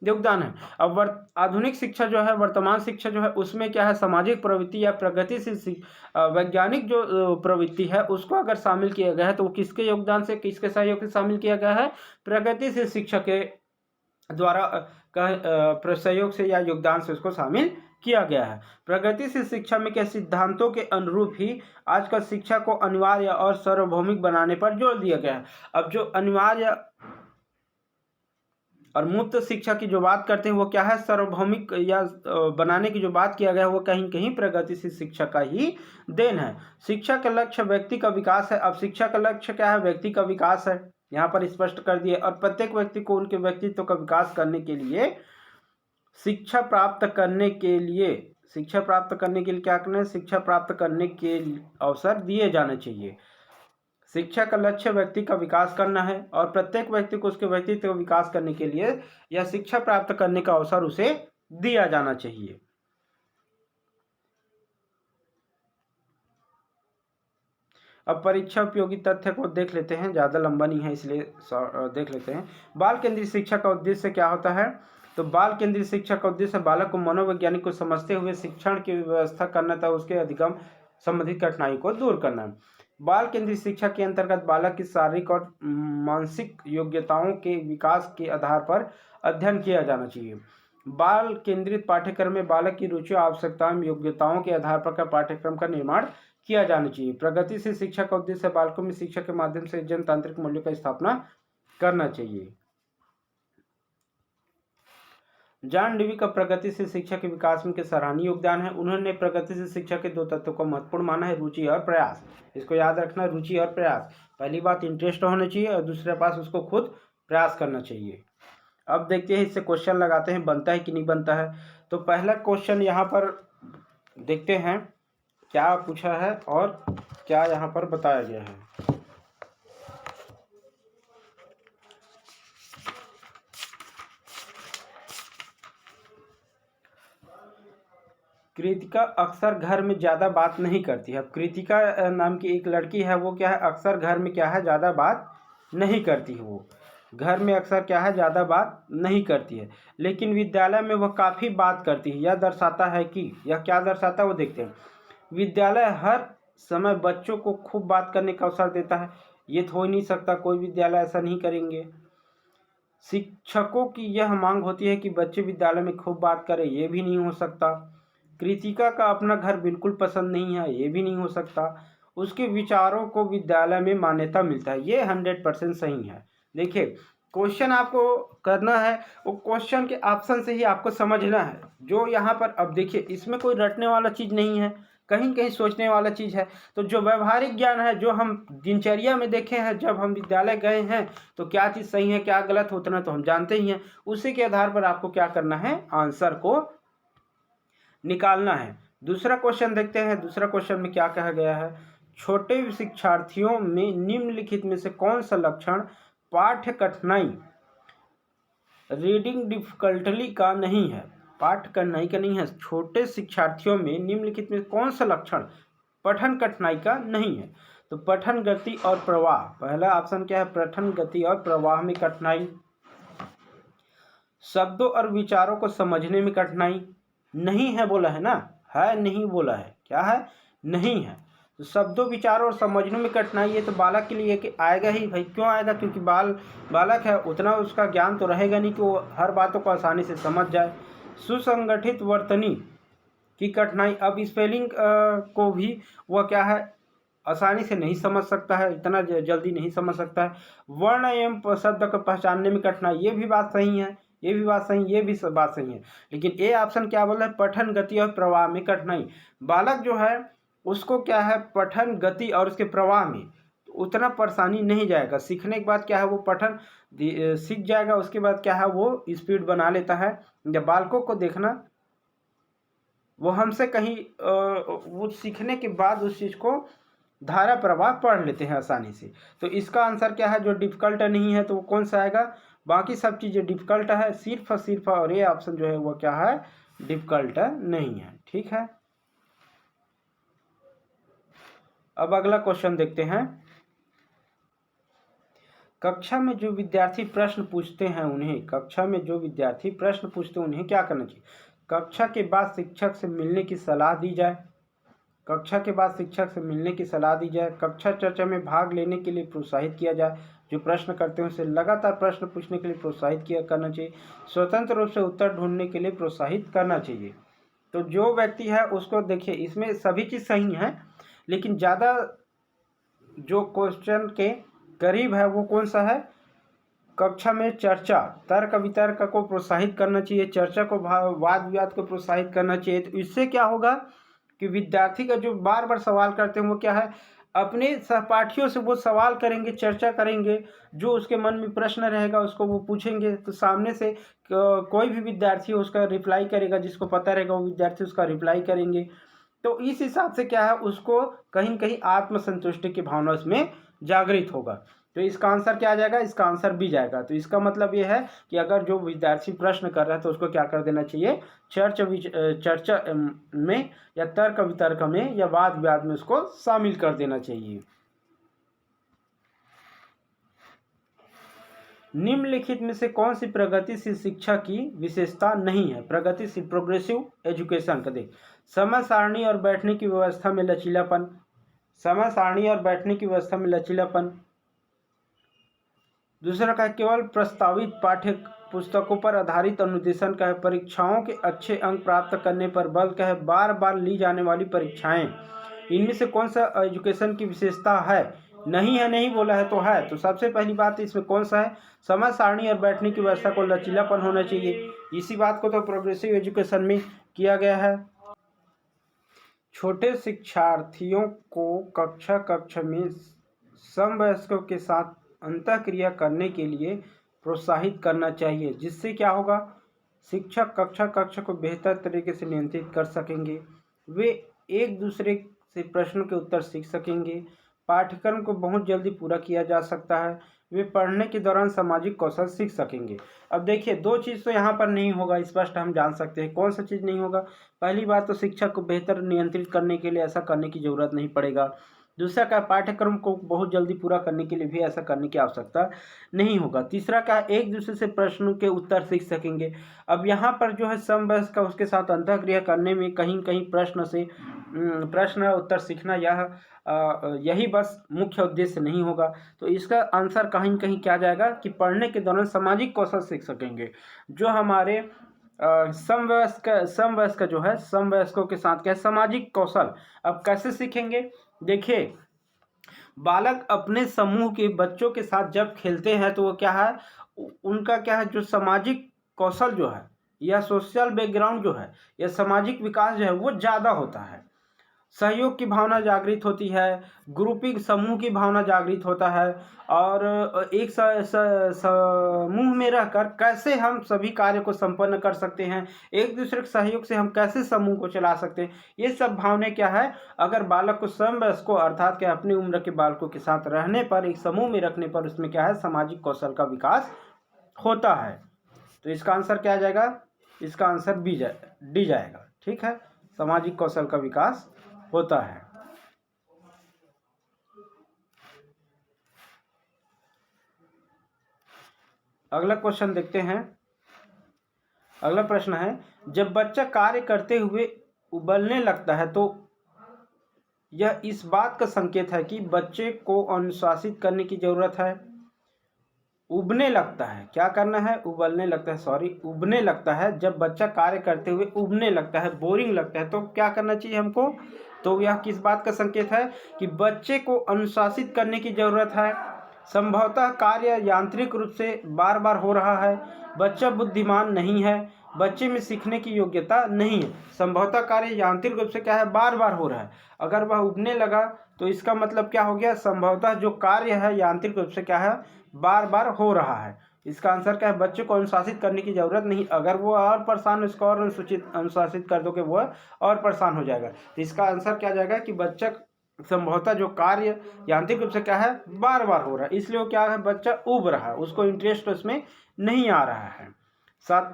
योगदान है। अब आधुनिक शिक्षा जो है, वर्तमान शिक्षा जो है, उसमें क्या है, सामाजिक प्रवृत्ति या प्रगतिशील वैज्ञानिक जो प्रवृत्ति है उसको अगर शामिल किया गया है तो वो किसके योगदान से, किसके सहयोग से शामिल किया गया है, प्रगतिशील शिक्षा के द्वारा सहयोग से या योगदान से उसको शामिल किया गया है। प्रगतिशील शिक्षा में क्या सिद्धांतों के अनुरूप ही आजकल शिक्षा को अनिवार्य और सार्वभौमिक बनाने पर जोर दिया गया है। अब जो अनिवार्य और मुफ्त शिक्षा की जो बात करते हैं वो क्या है, सार्वभौमिक या बनाने की जो बात किया गया है वो कहीं कहीं प्रगतिशील शिक्षा का ही देन है। शिक्षा का लक्ष्य व्यक्ति का विकास है। अब शिक्षा का लक्ष्य क्या है, व्यक्ति का विकास है, यहाँ पर स्पष्ट कर दिए। और प्रत्येक व्यक्ति को उनके व्यक्तित्व का विकास करने के लिए, शिक्षा प्राप्त करने के लिए क्या करना है, शिक्षा प्राप्त करने के अवसर दिए जाने चाहिए। शिक्षा का लक्ष्य व्यक्ति का विकास करना है और प्रत्येक व्यक्ति को उसके व्यक्तित्व का विकास करने के लिए या शिक्षा प्राप्त करने का अवसर उसे दिया जाना चाहिए। अब परीक्षा उपयोगी तथ्य को देख लेते हैं, ज़्यादा लंबा नहीं है इसलिए देख लेते हैं। बाल केंद्रित शिक्षा का उद्देश्य क्या होता है, तो बाल केंद्रित शिक्षा का उद्देश्य बालक को मनोवैज्ञानिक को समझते हुए शिक्षण की व्यवस्था करना था, उसके अधिगम संबंधित कठिनाई को दूर करना। बाल केंद्रित शिक्षा के अंतर्गत बालक की शारीरिक और मानसिक योग्यताओं के विकास के आधार पर अध्ययन किया जाना चाहिए। बाल केंद्रित पाठ्यक्रम में बालक की रुचि, आवश्यकताओं, योग्यताओं के आधार पर पाठ्यक्रम का निर्माण किया जाना चाहिए। प्रगतिशील शिक्षा का उद्देश्य बालकों में शिक्षा के माध्यम से जनतांत्रिक मूल्यों का स्थापना करना चाहिए। जॉन डेवी का प्रगतिशील शिक्षा के विकास में सराहनीय योगदान है। उन्होंने प्रगतिशील शिक्षा के दो तत्वों को महत्वपूर्ण माना है, रुचि और प्रयास। इसको याद रखना, रुचि और प्रयास। पहली बात इंटरेस्ट होना चाहिए और दूसरे पास उसको खुद प्रयास करना चाहिए। अब देखते हैं इससे क्वेश्चन लगाते हैं, बनता है कि नहीं बनता है। तो पहला क्वेश्चन यहाँ पर देखते हैं क्या पूछा है और क्या यहाँ पर बताया गया है। कृतिका अक्सर घर में ज़्यादा बात नहीं करती है। अब कृतिका नाम की एक लड़की है, वो क्या है, अक्सर घर में क्या है, ज़्यादा बात नहीं करती है। वो घर में अक्सर क्या है, ज़्यादा बात नहीं करती है, लेकिन विद्यालय में वह काफ़ी बात करती है। यह दर्शाता है कि, यह क्या दर्शाता है वो देखते हैं। विद्यालय हर समय बच्चों को खूब बात करने का अवसर देता है। ये तो हो ही नहीं सकता, कोई विद्यालय ऐसा नहीं करेंगे। शिक्षकों की यह मांग होती है कि बच्चे विद्यालय में खूब बात करें, ये भी नहीं हो सकता। कृतिका का अपना घर बिल्कुल पसंद नहीं है, ये भी नहीं हो सकता। उसके विचारों को विद्यालय में मान्यता मिलता है, ये 100% सही है। देखिए क्वेश्चन आपको करना है, वो क्वेश्चन के ऑप्शन से ही आपको समझना है। जो यहाँ पर, अब देखिए इसमें कोई रटने वाला चीज़ नहीं है, कहीं कहीं सोचने वाला चीज़ है। तो जो व्यवहारिक ज्ञान है, जो हम दिनचर्या में देखे हैं, जब हम विद्यालय गए हैं तो क्या चीज़ सही है क्या गलत है उतना तो हम जानते ही हैं। उसी के आधार पर आपको क्या करना है, आंसर को निकालना है। दूसरा क्वेश्चन देखते हैं। दूसरा क्वेश्चन में क्या कहा गया है, छोटे शिक्षार्थियों में निम्नलिखित में से कौन सा लक्षण पाठ्य कठिनाई, रीडिंग डिफिकल्टी का नहीं है। पाठ कठिनाई का नहीं है। छोटे शिक्षार्थियों में निम्नलिखित में कौन सा लक्षण पठन कठिनाई का नहीं है। तो पठन गति और प्रवाह, पहला ऑप्शन क्या है, पठन गति और प्रवाह में कठिनाई। शब्दों और विचारों को समझने में कठिनाई नहीं है बोला है ना, है नहीं बोला है, क्या है, नहीं है। तो शब्दों विचारों और समझने में कठिनाई है तो बालक के लिए कि आएगा ही भाई। क्यों आएगा, क्योंकि बालक है, उतना उसका ज्ञान तो रहेगा नहीं कि वो हर बातों को आसानी से समझ जाए। सुसंगठित वर्तनी की कठिनाई। अब स्पेलिंग को भी वह क्या है आसानी से नहीं समझ सकता है, इतना जल्दी नहीं समझ सकता है। वर्ण एवं शब्द को पहचानने में कठिनाई, ये भी बात सही है, ये भी बात सही, ये भी बात सही है। लेकिन ए ऑप्शन क्या बोल रहा है, पठन गति और प्रवाह में कठिनाई। बालक जो है उसको क्या है पठन गति और उसके प्रवाह में उतना परेशानी नहीं जाएगा। सीखने के बाद क्या है वो पठन सीख जाएगा, उसके बाद क्या है वो स्पीड बना लेता है। जब बालकों को देखना वो हमसे कहीं वो सीखने के बाद उस चीज़ को धारा प्रवाह पढ़ लेते हैं आसानी से। तो इसका आंसर क्या है, जो डिफिकल्ट नहीं है तो वो कौन सा आएगा, बाकी सब चीज़ें डिफिकल्ट है, सिर्फ और ये ऑप्शन जो है वो क्या है डिफिकल्ट नहीं है। ठीक है, अब अगला क्वेश्चन देखते हैं। कक्षा में जो विद्यार्थी प्रश्न पूछते हैं उन्हें क्या करना चाहिए। कक्षा के बाद शिक्षक से मिलने की सलाह दी जाए, कक्षा चर्चा में भाग लेने के लिए प्रोत्साहित किया जाए, जो प्रश्न करते हैं उसे लगातार प्रश्न पूछने के लिए प्रोत्साहित करना चाहिए, स्वतंत्र रूप से उत्तर ढूंढने के लिए प्रोत्साहित करना चाहिए। तो जो व्यक्ति है उसको देखिए, इसमें सभी चीज़ सही है, लेकिन ज़्यादा जो क्वेश्चन के करीब है वो कौन सा है, कक्षा में चर्चा तर्क वितर्क को प्रोत्साहित करना चाहिए, चर्चा को वाद विवाद को प्रोत्साहित करना चाहिए। तो इससे क्या होगा कि विद्यार्थी का जो बार बार सवाल करते हैं वो क्या है अपने सहपाठियों से वो सवाल करेंगे, चर्चा करेंगे, जो उसके मन में प्रश्न रहेगा उसको वो पूछेंगे, तो सामने से कोई भी विद्यार्थी उसका रिप्लाई करेगा, जिसको पता रहेगा वो विद्यार्थी उसका रिप्लाई करेंगे। तो इस हिसाब से क्या है उसको कहीं न कहीं आत्मसंतुष्टि की भावना उसमें जागृत होगा। तो इसका आंसर क्या आ जाएगा, इसका आंसर बी जाएगा। तो इसका मतलब ये है कि अगर जो विद्यार्थी प्रश्न कर रहा है तो उसको क्या कर देना चाहिए, चर्चा में या तर्क वितर्क में या वाद विवाद में उसको शामिल कर देना चाहिए। निम्नलिखित में से कौन सी प्रगतिशील शिक्षा की विशेषता नहीं है। प्रगतिशील प्रोग्रेसिव एजुकेशन का देख, समय सारणी और बैठने की व्यवस्था में लचीलापन, दूसरा का केवल प्रस्तावित पाठ्य पुस्तकों पर आधारित अनुदेशन का है, परीक्षाओं के अच्छे अंक प्राप्त करने पर बल का है, बार बार ली जाने वाली परीक्षाएं। इनमें से कौन सा एजुकेशन की विशेषता है, नहीं है, नहीं बोला है तो है। तो सबसे पहली बात इसमें कौन सा है, समय सारणी और बैठने की व्यवस्था को लचीलापन होना चाहिए। इसी बात को तो प्रोग्रेसिव एजुकेशन में किया गया है। छोटे शिक्षार्थियों को कक्षा में समवयस्कों के साथ अंतःक्रिया करने के लिए प्रोत्साहित करना चाहिए, जिससे क्या होगा शिक्षक कक्षा को बेहतर तरीके से नियंत्रित कर सकेंगे, वे एक दूसरे से प्रश्नों के उत्तर सीख सकेंगे, पाठ्यक्रम को बहुत जल्दी पूरा किया जा सकता है, वे पढ़ने के दौरान सामाजिक कौशल सीख सकेंगे। अब देखिए दो चीज़ तो यहाँ पर नहीं होगा, स्पष्ट हम जान सकते हैं। कौन सा चीज़ नहीं होगा, पहली बात तो शिक्षक को बेहतर नियंत्रित करने के लिए ऐसा करने की ज़रूरत नहीं पड़ेगा। दूसरा क्या, पाठ्यक्रम को बहुत जल्दी पूरा करने के लिए भी ऐसा करने की आवश्यकता नहीं होगा। तीसरा क्या, एक दूसरे से प्रश्नों के उत्तर सीख सकेंगे। अब यहाँ पर जो है समवयस्क का उसके साथ अंतःक्रिया करने में कहीं कहीं प्रश्न उत्तर सीखना यही बस मुख्य उद्देश्य नहीं होगा। तो इसका आंसर कहीं कहीं क्या जाएगा कि पढ़ने के दौरान सामाजिक कौशल सीख सकेंगे, जो हमारे समवयस्क जो है समवयस्कों के साथ क्या है सामाजिक कौशल। अब कैसे सीखेंगे, देखिए बालक अपने समूह के बच्चों के साथ जब खेलते हैं तो वो क्या है उनका क्या है जो सामाजिक कौशल जो है या सोशल बैकग्राउंड जो है या सामाजिक विकास जो है वो ज़्यादा होता है, सहयोग की भावना जागृत होती है, ग्रुपिंग समूह की भावना जागृत होता है, और एक समूह में रहकर कैसे हम सभी कार्य को संपन्न कर सकते हैं, एक दूसरे के सहयोग से हम कैसे समूह को चला सकते हैं, ये सब भावनाएं क्या है अगर बालक को समवयस्कों अर्थात क्या अपनी उम्र के बालकों के साथ रहने पर एक समूह में रखने पर उसमें क्या है सामाजिक कौशल का विकास होता है। तो इसका आंसर क्या आ जाएगा, इसका आंसर डी जाएगा। ठीक है, सामाजिक कौशल का विकास होता है। अगला क्वेश्चन देखते हैं। अगला प्रश्न है, जब बच्चा कार्य करते हुए उबलने लगता है तो यह इस बात का संकेत है कि बच्चे को अनुशासित करने की जरूरत है, उबने लगता है, क्या करना है, उबलने लगता है, सॉरी उबने लगता है। जब बच्चा कार्य करते हुए उबने लगता है, बोरिंग लगता है, तो क्या करना चाहिए हमको, तो यह किस बात का संकेत है कि बच्चे को अनुशासित करने की ज़रूरत है। संभवतः कार्य यांत्रिक रूप से बार बार हो रहा है, बच्चा बुद्धिमान नहीं है, बच्चे में सीखने की योग्यता नहीं है। संभवतः कार्य यांत्रिक रूप से क्या है, बार बार हो रहा है। अगर वह उबने लगा तो इसका मतलब क्या हो गया, संभवतः जो कार्य है यांत्रिक रूप से क्या है, बार बार हो रहा है। इसका आंसर क्या है, बच्चे को अनुशासित करने की ज़रूरत नहीं। अगर वो और परेशान, उसको और अनुशासित कर दोगे वो और परेशान हो जाएगा। तो इसका आंसर क्या जाएगा कि बच्चा संभवतः जो कार्य यांत्रिक रूप से क्या है, बार बार हो रहा है, इसलिए वो क्या है, बच्चा उब रहा है, उसको इंटरेस्ट उसमें नहीं आ रहा है। साथ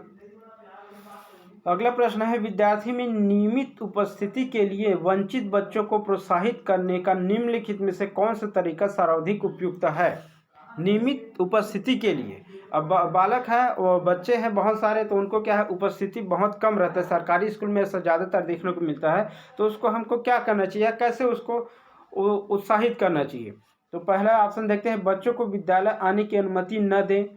अगला प्रश्न है, विद्यार्थी में नियमित उपस्थिति के लिए वंचित बच्चों को प्रोत्साहित करने का निम्नलिखित में से कौन सा तरीका सर्वाधिक उपयुक्त है। नियमित उपस्थिति के लिए, अब बालक है और बच्चे हैं बहुत सारे, तो उनको क्या है, उपस्थिति बहुत कम रहता है, सरकारी स्कूल में ऐसा ज़्यादातर देखने को मिलता है। तो उसको हमको क्या करना चाहिए, कैसे उसको उत्साहित करना चाहिए। तो पहला ऑप्शन देखते हैं, बच्चों को विद्यालय आने की अनुमति न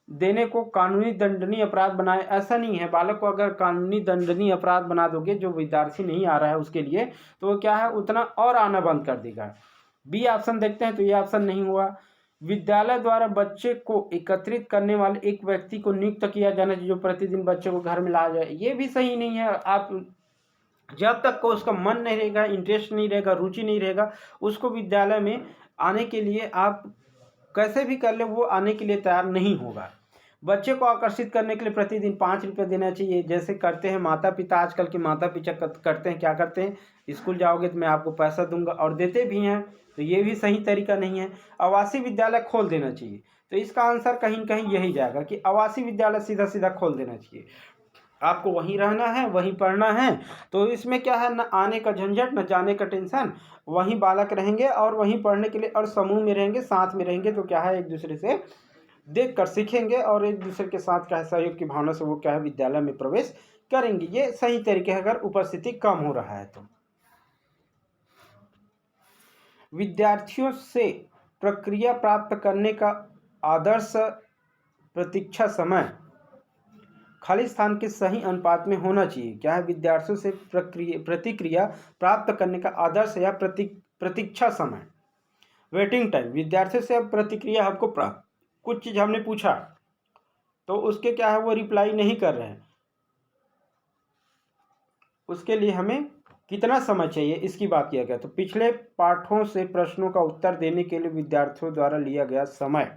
देने को कानूनी दंडनीय अपराध बनाए। ऐसा नहीं है, बालक को अगर कानूनी दंडनीय अपराध बना दोगे, जो विद्यार्थी नहीं आ रहा है उसके लिए, तो वो क्या है, उतना और आना बंद कर देगा। बी ऑप्शन देखते हैं, तो ये ऑप्शन नहीं हुआ। विद्यालय द्वारा बच्चे को एकत्रित करने वाले एक व्यक्ति को नियुक्त किया जाना चाहिए, जो प्रतिदिन बच्चे को घर में लाया जाए। ये भी सही नहीं है। आप जब तक को उसका मन नहीं रहेगा, इंटरेस्ट नहीं रहेगा, रुचि नहीं रहेगा, उसको विद्यालय में आने के लिए आप कैसे भी कर ले, वो आने के लिए तैयार नहीं होगा। बच्चे को आकर्षित करने के लिए प्रतिदिन 5 रुपये देना चाहिए, जैसे करते हैं माता पिता। आजकल के माता पिता करते हैं, क्या करते हैं, स्कूल जाओगे तो मैं आपको पैसा दूंगा, और देते भी हैं। तो ये भी सही तरीका नहीं है। आवासीय विद्यालय खोल देना चाहिए। तो इसका आंसर कहीं न कहीं यही जाएगा कि आवासीय विद्यालय सीधा सीधा खोल देना चाहिए। आपको वहीं रहना है, वहीं पढ़ना है, तो इसमें क्या है, न आने का झंझट, न जाने का टेंशन। वहीं बालक रहेंगे और वहीं पढ़ने के लिए, और समूह में रहेंगे, साथ में रहेंगे, तो क्या है, एक दूसरे से देख कर सीखेंगे और एक दूसरे के साथ क्या है, सहयोग की भावना से वो क्या है, विद्यालय में प्रवेश करेंगे। ये सही तरीके है अगर उपस्थिति कम हो रहा है तो। विद्यार्थियों से प्रक्रिया प्राप्त करने का आदर्श प्रतीक्षा समय खाली स्थान के सही अनुपात में होना चाहिए। क्या है, विद्यार्थियों से प्रतिक्रिया प्राप्त करने का आदर्श या प्रतीक्षा समय, वेटिंग टाइम। विद्यार्थियों से अब प्रतिक्रिया हमको प्राप्त, कुछ चीज़ हमने पूछा तो उसके क्या है, वो रिप्लाई नहीं कर रहे हैं, उसके लिए हमें कितना समय चाहिए, इसकी बात किया गया। तो पिछले पाठों से प्रश्नों का उत्तर देने के लिए विद्यार्थियों द्वारा लिया गया समय,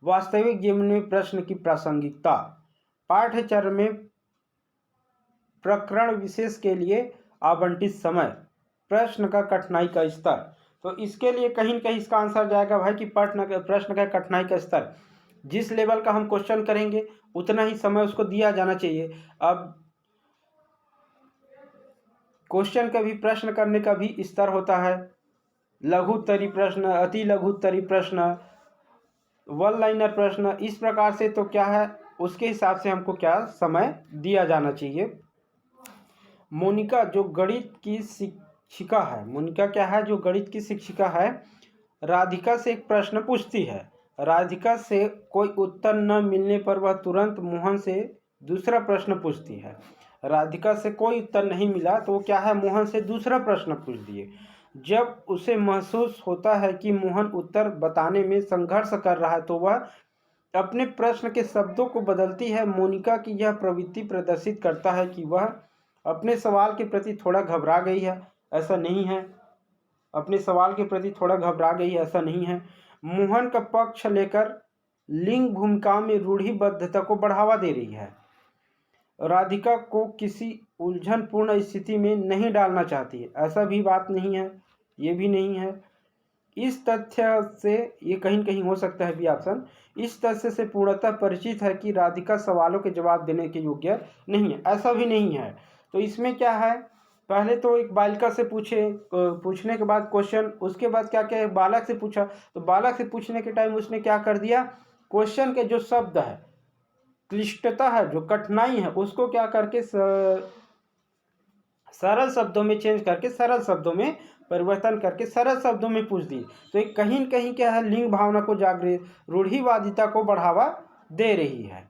वास्तविक जीवन में प्रश्न की प्रासंगिकता, पाठ्यचर्या में प्रकरण विशेष के लिए आवंटित समय, प्रश्न का कठिनाई का स्तर। तो इसके लिए कहीं न कहीं इसका आंसर जाएगा भाई कि प्रश्न का कठिनाई का स्तर। जिस लेवल का हम क्वेश्चन करेंगे उतना ही समय उसको दिया जाना चाहिए। अब क्वेश्चन का भी, प्रश्न करने का भी स्तर होता है, लघु उत्तरीय प्रश्न, अति लघु उत्तरीय प्रश्न, वन लाइनर प्रश्न, इस प्रकार से। तो क्या है, उसके हिसाब से हमको क्या समय दिया जाना चाहिए। मोनिका जो गणित की शिक्षिका है, मोनिका क्या है, जो गणित की शिक्षिका है, राधिका से एक प्रश्न पूछती है। राधिका से कोई उत्तर न मिलने पर वह तुरंत मोहन से दूसरा प्रश्न पूछती है। राधिका से कोई उत्तर नहीं मिला तो वो क्या है, मोहन से दूसरा प्रश्न पूछ दिए। जब उसे महसूस होता है कि मोहन उत्तर बताने में संघर्ष कर रहा है तो वह अपने प्रश्न के शब्दों को बदलती है। मोनिका की यह प्रवृत्ति प्रदर्शित करता है कि वह अपने सवाल के प्रति थोड़ा घबरा गई है, ऐसा नहीं है। अपने सवाल के प्रति थोड़ा घबरा गई है, ऐसा नहीं है। मोहन का पक्ष लेकर लिंग भूमिका में रूढ़िबद्धता को बढ़ावा दे रही है। राधिका को किसी उलझनपूर्ण स्थिति में नहीं डालना चाहती है, ऐसा भी बात नहीं है, ये भी नहीं है। इस तथ्य से, ये कहीं कहीं हो सकता है भी ऑप्शन, इस तथ्य से पूर्णतः परिचित है कि राधिका सवालों के जवाब देने के योग्य नहीं है, ऐसा भी नहीं है। तो इसमें क्या है, पहले तो एक बालिका से पूछने के बाद क्वेश्चन, उसके बाद क्या क्या है, बालक से पूछा, तो बालक से पूछने के टाइम उसने क्या कर दिया, क्वेश्चन के जो शब्द है, क्लिष्टता है, जो कठिनाई है, उसको क्या करके सरल शब्दों में चेंज करके, सरल शब्दों में परिवर्तन करके सरल शब्दों में पूछ दी। तो एक कहीं न कहीं क्या है, लिंग भावना को जागृत, रूढ़िवादिता को बढ़ावा दे रही है।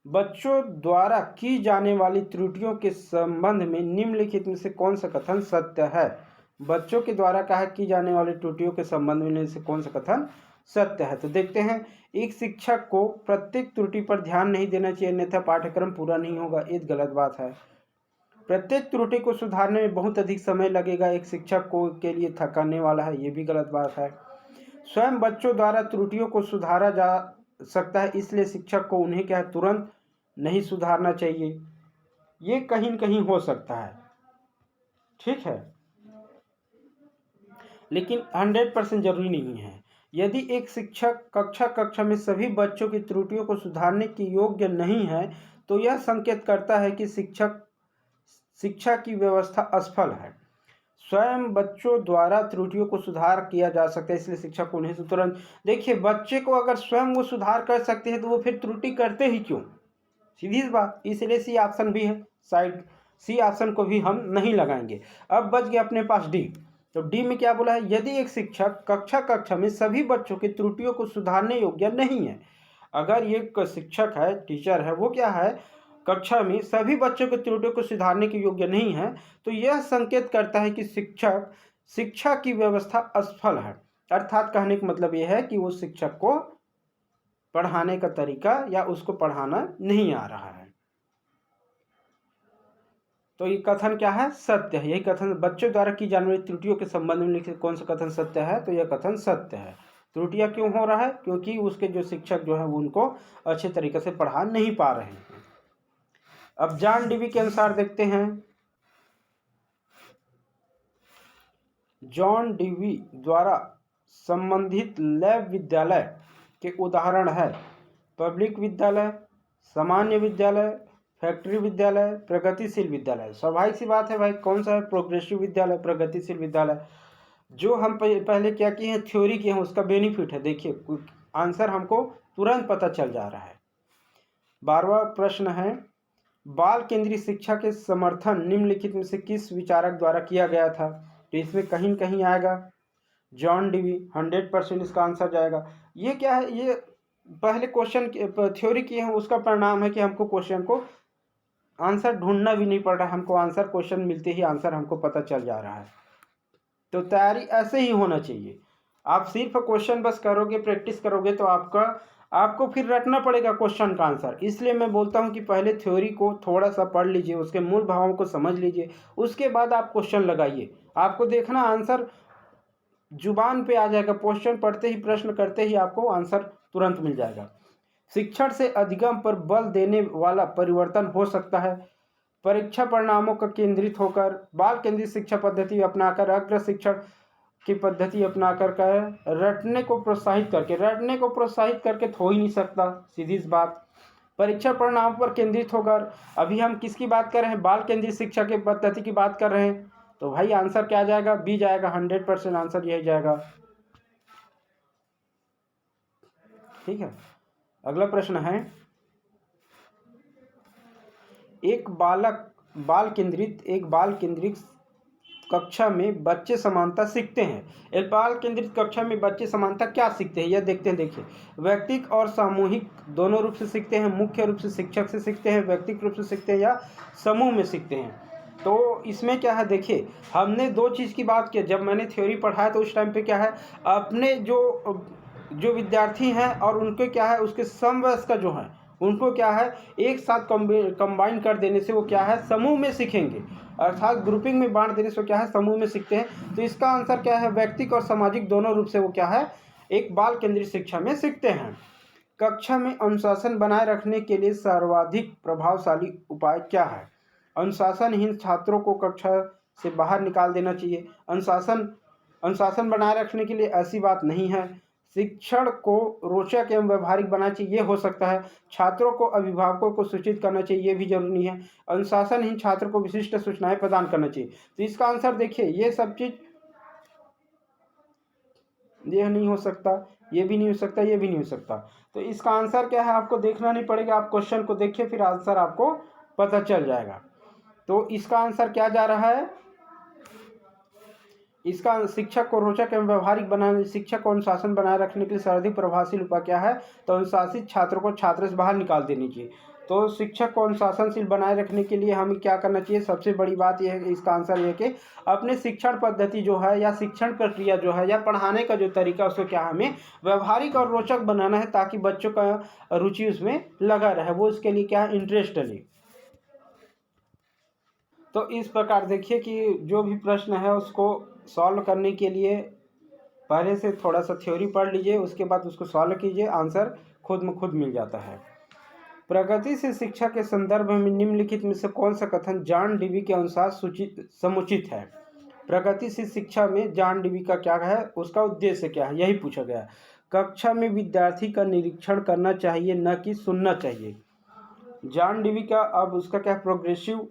बच्चों द्वारा की जाने वाली त्रुटियों के संबंध में निम्नलिखित में से कौन सा कथन सत्य है? बच्चों के द्वारा कहा की जाने वाली त्रुटियों के संबंध में से कौन सा कथन सत्य है? तो देखते हैं, एक शिक्षक को प्रत्येक त्रुटि पर ध्यान नहीं देना चाहिए, अन्यथा पाठ्यक्रम पूरा नहीं होगा। ये गलत बात है। प्रत्येक त्रुटि को सुधारने में बहुत अधिक समय लगेगा, एक शिक्षक को के लिए थकाने वाला है। ये भी गलत बात है। स्वयं बच्चों द्वारा त्रुटियों को सुधारा जा सकता है, इसलिए शिक्षक को उन्हें क्या है, तुरंत नहीं सुधारना चाहिए। ये कहीं न कहीं हो सकता है, ठीक है, लेकिन 100% जरूरी नहीं है। यदि एक शिक्षक कक्षा में सभी बच्चों की त्रुटियों को सुधारने के योग्य नहीं है, तो यह संकेत करता है कि शिक्षा की व्यवस्था असफल है। स्वयं बच्चों द्वारा त्रुटियों को सुधार किया जा सकता है, इसलिए शिक्षक को उन्हें तुरंत, देखिए, बच्चे को अगर स्वयं वो सुधार कर सकते हैं तो वो फिर त्रुटि करते ही क्यों? सीधी सी बात। इसलिए सी ऑप्शन भी है, साइड सी ऑप्शन को भी हम नहीं लगाएंगे। अब बच गया अपने पास डी। तो डी में क्या बोला है? यदि एक शिक्षक कक्षा में सभी बच्चों की त्रुटियों को सुधारने योग्य नहीं है। अगर ये शिक्षक है, टीचर है, वो क्या है, कक्षा में सभी बच्चों की त्रुटियों को सुधारने के योग्य नहीं है, तो यह संकेत करता है कि शिक्षा की व्यवस्था असफल है। अर्थात कहने का मतलब यह है कि वो शिक्षक को पढ़ाने का तरीका या उसको पढ़ाना नहीं आ रहा है। तो ये कथन क्या है? सत्य है। यही कथन बच्चों द्वारा की जाने वाली त्रुटियों के संबंध में लिखित कौन सा कथन सत्य है? तो यह कथन सत्य है। त्रुटियां क्यों हो रहा है? क्योंकि उसके जो शिक्षक जो है वो उनको अच्छे तरीके से पढ़ा नहीं पा रहे हैं। अब जॉन डीवी के अनुसार देखते हैं, जॉन डीवी द्वारा संबंधित लैब विद्यालय के उदाहरण है पब्लिक विद्यालय, सामान्य विद्यालय, फैक्ट्री विद्यालय, प्रगतिशील विद्यालय। स्वाभाविक सी बात है भाई, कौन सा है? प्रोग्रेसिव विद्यालय, प्रगतिशील विद्यालय। जो हम पहले क्या किए हैं, थ्योरी किए हैं, उसका बेनिफिट है। देखिए, आंसर हमको तुरंत पता चल जा रहा है। 12वां प्रश्न है, बाल केंद्रीय शिक्षा के समर्थन निम्नलिखित में से किस विचारक द्वारा किया गया था? तो इसमें कहीं कहीं आएगा जॉन डीवी, 100% इसका आंसर जाएगा। ये क्या है? ये पहले क्वेश्चन थ्योरी किए हैं, उसका परिणाम है कि हमको क्वेश्चन को आंसर ढूंढना भी नहीं पड़ रहा, हमको आंसर क्वेश्चन मिलते ही आंसर हमको पता चल जा रहा है। तो तैयारी ऐसे ही होना चाहिए। आप सिर्फ क्वेश्चन बस करोगे, प्रैक्टिस करोगे, तो आपको फिर रटना पड़ेगा क्वेश्चन का आंसर। इसलिए मैं बोलता हूं कि पहले थ्योरी को थोड़ा सा पढ़ लीजिए, उसके मूल भावों को समझ लीजिए, उसके बाद आप क्वेश्चन लगाइए। आपको देखना आंसर जुबान पे आ जाएगा, क्वेश्चन पढ़ते ही, प्रश्न करते ही आपको आंसर तुरंत मिल जाएगा। शिक्षण से अधिगम पर बल देने वाला परिवर्तन हो सकता है परीक्षा परिणामों का केंद्रित होकर, बाल केंद्रित शिक्षा पद्धति अपनाकर, अग्र शिक्षण की पद्धति अपनाकर, रटने को प्रोत्साहित करके तो हो ही नहीं सकता, सीधी सी बात। परीक्षा परिणाम पर केंद्रित होकर, अभी हम किसकी बात कर रहे हैं? बाल केंद्रित शिक्षा की पद्धति की बात कर रहे हैं। तो भाई आंसर क्या जाएगा? बी जाएगा, 100% आंसर यही जाएगा। ठीक है, अगला प्रश्न है, एक बाल केंद्रित कक्षा में बच्चे समानता सीखते हैं। एक बाल केंद्रित कक्षा में बच्चे समानता क्या सीखते हैं, यह देखते हैं। देखिए, व्यक्तिगत और सामूहिक दोनों रूप से सीखते हैं। मुख्य रूप से शिक्षक से सीखते हैं, व्यक्तिगत रूप से सीखते हैं या समूह में सीखते हैं। तो इसमें क्या है? देखिए, हमने दो चीज़ की बात की। जब मैंने थ्योरी पढ़ाया तो उस टाइम पे क्या है, अपने जो विद्यार्थी हैं और उनके क्या है, उसके समवयस्क जो हैं, उनको क्या है, एक साथ कंबाइन कर देने से वो क्या है, समूह में सीखेंगे। अर्थात ग्रुपिंग में बांट देने से क्या है, समूह में सीखते हैं। तो इसका आंसर क्या है? व्यक्तिगत और सामाजिक दोनों रूप से वो क्या है, एक बाल केंद्रित शिक्षा में सीखते हैं। कक्षा में अनुशासन बनाए रखने के लिए सर्वाधिक प्रभावशाली उपाय क्या है? अनुशासनहीन छात्रों को कक्षा से बाहर निकाल देना चाहिए। अनुशासन बनाए रखने के लिए ऐसी बात नहीं है। शिक्षण को रोचक एवं व्यवहारिक बनाना चाहिए, ये हो सकता है। छात्रों को अभिभावकों को सूचित करना चाहिए, ये भी जरूरी नहीं है। अनुशासनहीन छात्र को विशिष्ट सूचनाएं प्रदान करना चाहिए। तो इसका आंसर देखिए, ये सब चीज, ये नहीं हो सकता, ये भी नहीं हो सकता, ये भी नहीं हो सकता। तो इसका आंसर क्या है आपको देखना नहीं पड़ेगा, आप क्वेश्चन को देखिए फिर आंसर आपको पता चल जाएगा। तो इसका आंसर क्या जा रहा है, इसका शिक्षक को रोचक एवं व्यवहारिक बनाने, शिक्षक को अनुशासन बनाए रखने के लिए सर्वाधिक प्रभावशील उपाय क्या है, तो अनुशासित छात्रों को छात्र से बाहर निकाल देनी चाहिए। तो शिक्षक को अनुशासनशील बनाए रखने के लिए हमें क्या करना चाहिए, सबसे बड़ी बात यह है कि इसका आंसर यह कि अपने शिक्षण पद्धति जो है या शिक्षण प्रक्रिया जो है या पढ़ाने का जो तरीका उसको क्या हमें व्यवहारिक और रोचक बनाना है, ताकि बच्चों का रुचि उसमें लगा रहे, वो इसके लिए क्या है इंटरेस्ट ले। तो इस प्रकार देखिए कि जो भी प्रश्न है उसको सॉल्व करने के लिए पहले से थोड़ा सा थ्योरी पढ़ लीजिए, उसके बाद उसको सॉल्व कीजिए, आंसर खुद में खुद मिल जाता है। प्रगतिशील शिक्षा के संदर्भ में निम्नलिखित में से कौन सा कथन जॉन डीवी के अनुसार समुचित है। प्रगतिशील शिक्षा में जॉन डीवी का क्या है, उसका उद्देश्य क्या है, यही पूछा गया। कक्षा में विद्यार्थी का निरीक्षण करना चाहिए न कि सुनना चाहिए। जॉन डीवी का अब उसका क्या प्रोग्रेसिव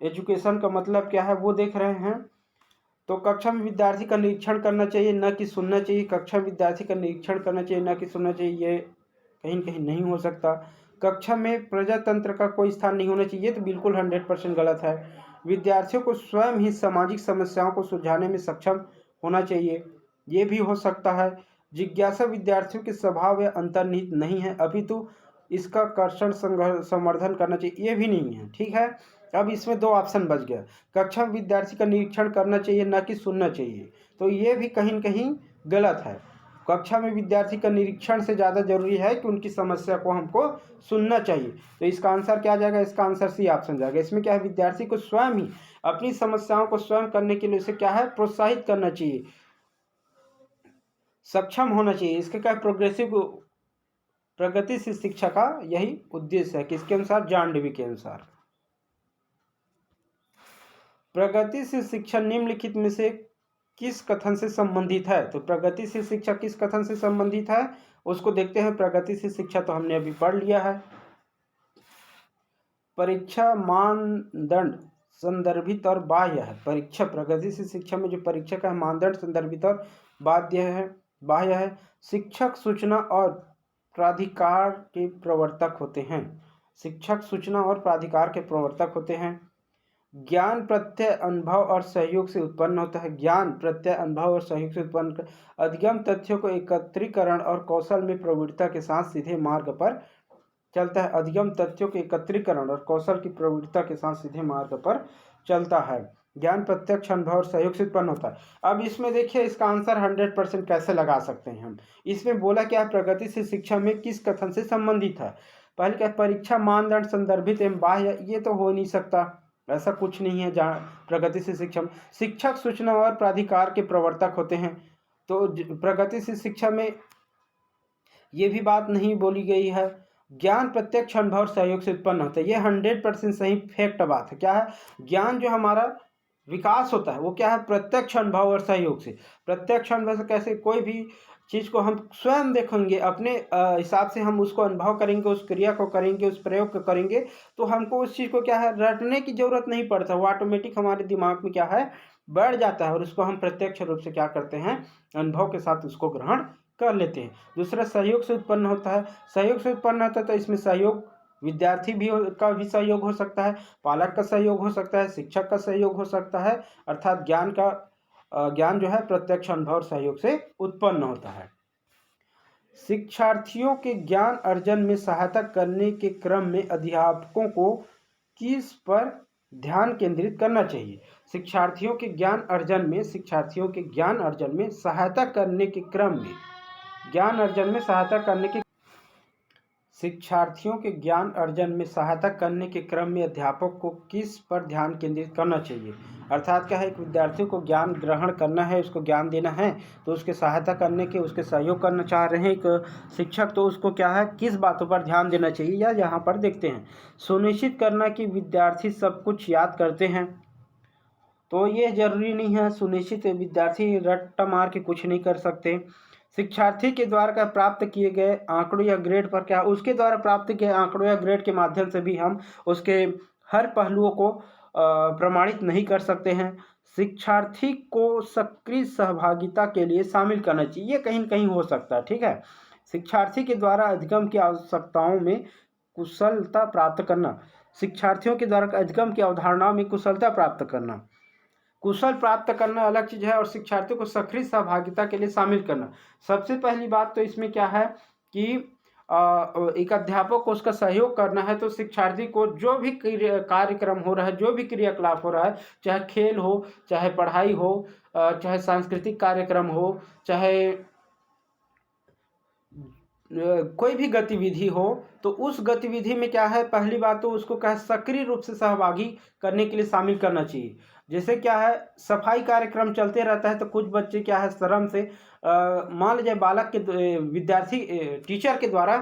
एजुकेशन का मतलब क्या है वो देख रहे हैं। तो कक्षा में विद्यार्थी का निरीक्षण करना चाहिए न कि सुनना चाहिए। कक्षा में विद्यार्थी का निरीक्षण करना चाहिए न कि सुनना चाहिए, ये कहीं कहीं नहीं हो सकता। कक्षा में प्रजातंत्र का कोई स्थान नहीं होना चाहिए, तो बिल्कुल 100% गलत है। विद्यार्थियों को स्वयं ही सामाजिक समस्याओं को सुलझाने में सक्षम होना चाहिए, ये भी हो सकता है। जिज्ञासा विद्यार्थियों के स्वभाव या अंतर्निहित नहीं है, अभी तो इसका कर्षण संवर्धन करना चाहिए, ये भी नहीं है। ठीक है, अब इसमें दो ऑप्शन बच गया। कक्षा में विद्यार्थी का निरीक्षण करना चाहिए न कि सुनना चाहिए, तो ये भी कहीं न कहीं गलत है। कक्षा में विद्यार्थी का निरीक्षण से ज़्यादा जरूरी है कि उनकी समस्या को हमको सुनना चाहिए। तो इसका आंसर क्या जाएगा, इसका आंसर सी ऑप्शन जाएगा। इसमें क्या है, विद्यार्थी को स्वयं ही अपनी समस्याओं को स्वयं करने के लिए उसे क्या है प्रोत्साहित करना चाहिए, सक्षम होना चाहिए। इसके क्या प्रोग्रेसिव प्रगतिशील शिक्षा का यही उद्देश्य है, किसके अनुसार, जॉन डीवी के अनुसार। प्रगतिशील शिक्षा निम्नलिखित में से किस कथन से संबंधित है। तो प्रगतिशील शिक्षा किस कथन से संबंधित है उसको देखते हैं। प्रगतिशील शिक्षा तो हमने अभी पढ़ लिया है। परीक्षा मानदंड संदर्भित और बाह्य है। परीक्षा प्रगतिशील शिक्षा में जो परीक्षा का मानदंड संदर्भित और बाह्य है। शिक्षक सूचना और प्राधिकार के प्रवर्तक होते हैं। शिक्षक सूचना और प्राधिकार के प्रवर्तक होते हैं। ज्ञान प्रत्यय अनुभव और सहयोग से उत्पन्न होता है। ज्ञान प्रत्यय अनुभव और सहयोग से उत्पन्न कर अधिगम तथ्यों को एकत्रीकरण और कौशल में प्रवृत्ता के साथ सीधे मार्ग पर चलता है। अधिगम तथ्यों के एकत्रीकरण और कौशल की प्रवृत्ता के साथ सीधे मार्ग पर चलता है। ज्ञान प्रत्यक्ष अनुभव और सहयोग से उत्पन्न होता है। अब इसमें देखिए इसका आंसर 100% कैसे लगा सकते हैं हम। इसमें बोला क्या है, प्रगतिशील शिक्षा में किस कथन से संबंधित है। पहले क्या, परीक्षा मानदंड संदर्भित एवं बाह्य, ये तो हो नहीं सकता, ऐसा कुछ नहीं है। जहाँ प्रगतिशील शिक्षा में शिक्षक सूचना और प्राधिकार के प्रवर्तक होते हैं, तो प्रगतिशील शिक्षा में ये भी बात नहीं बोली गई है। ज्ञान प्रत्यक्ष अनुभव और सहयोग से उत्पन्न होता है, ये 100% सही फैक्ट बात है। क्या है, ज्ञान जो हमारा विकास होता है वो क्या है, प्रत्यक्ष अनुभव और सहयोग से। प्रत्यक्ष अनुभव से कैसे, कोई भी चीज़ को हम स्वयं देखेंगे, अपने हिसाब से हम उसको अनुभव करेंगे, उस क्रिया को करेंगे, उस प्रयोग को करेंगे, तो हमको उस चीज़ को क्या है रटने की जरूरत नहीं पड़ता, वो ऑटोमेटिक हमारे दिमाग में क्या है बढ़ जाता है, और उसको हम प्रत्यक्ष रूप से क्या करते हैं, अनुभव के साथ उसको ग्रहण कर लेते हैं। दूसरा, सहयोग से उत्पन्न होता है। सहयोग से उत्पन्न होता है तो इसमें सहयोग विद्यार्थी भी का भी सहयोग हो सकता है, पालक का सहयोग हो सकता है, शिक्षक का सहयोग हो सकता है, अर्थात ज्ञान जो है प्रत्यक्ष अनुभव और सहयोग से उत्पन्न होता है। शिक्षार्थियों के ज्ञान अर्जन में सहायता करने के क्रम में अध्यापकों को किस पर ध्यान केंद्रित करना चाहिए। शिक्षार्थियों के ज्ञान अर्जन में सहायता करने के क्रम में शिक्षार्थियों के ज्ञान अर्जन में सहायता करने के क्रम में अध्यापक को किस पर ध्यान केंद्रित करना चाहिए। अर्थात क्या है, एक विद्यार्थी को ज्ञान ग्रहण करना है, उसको ज्ञान देना है, तो उसके सहायता करने के, उसके सहयोग करना चाह रहे हैं एक शिक्षक, तो उसको क्या है किस बातों पर ध्यान देना चाहिए, या यहाँ पर देखते हैं। सुनिश्चित करना कि विद्यार्थी सब कुछ याद करते हैं, तो ये जरूरी नहीं है। सुनिश्चित विद्यार्थी रट्टा मार के कुछ नहीं कर सकते। शिक्षार्थी के द्वारा प्राप्त किए गए आंकड़ों या ग्रेड पर क्या, उसके द्वारा प्राप्त किए आंकड़ों या ग्रेड के माध्यम से भी हम उसके हर पहलुओं को प्रमाणित नहीं कर सकते हैं। शिक्षार्थी को सक्रिय सहभागिता के लिए शामिल करना चाहिए, ये कहीं न कहीं हो सकता है। ठीक है, शिक्षार्थी के द्वारा अधिगम की आवश्यकताओं में कुशलता प्राप्त करना। शिक्षार्थियों के द्वारा अधिगम की अवधारणाओं में कुशलता प्राप्त करना। कुशल प्राप्त करना अलग चीज़ है और शिक्षार्थियों को सक्रिय सहभागिता के लिए शामिल करना। सबसे पहली बात तो इसमें क्या है कि एक अध्यापक को उसका सहयोग करना है, तो शिक्षार्थी को जो भी कार्यक्रम हो रहा है, जो भी क्रियाकलाप हो रहा है, चाहे खेल हो, चाहे पढ़ाई हो, चाहे सांस्कृतिक कार्यक्रम हो, चाहे कोई भी गतिविधि हो, तो उस गतिविधि में क्या है, पहली बात तो उसको क्या है, सक्रिय रूप से सहभागी करने के लिए शामिल करना चाहिए। जैसे क्या है, सफाई कार्यक्रम चलते रहता है तो कुछ बच्चे क्या है शर्म से मान लीजिए बालक के विद्यार्थी टीचर के द्वारा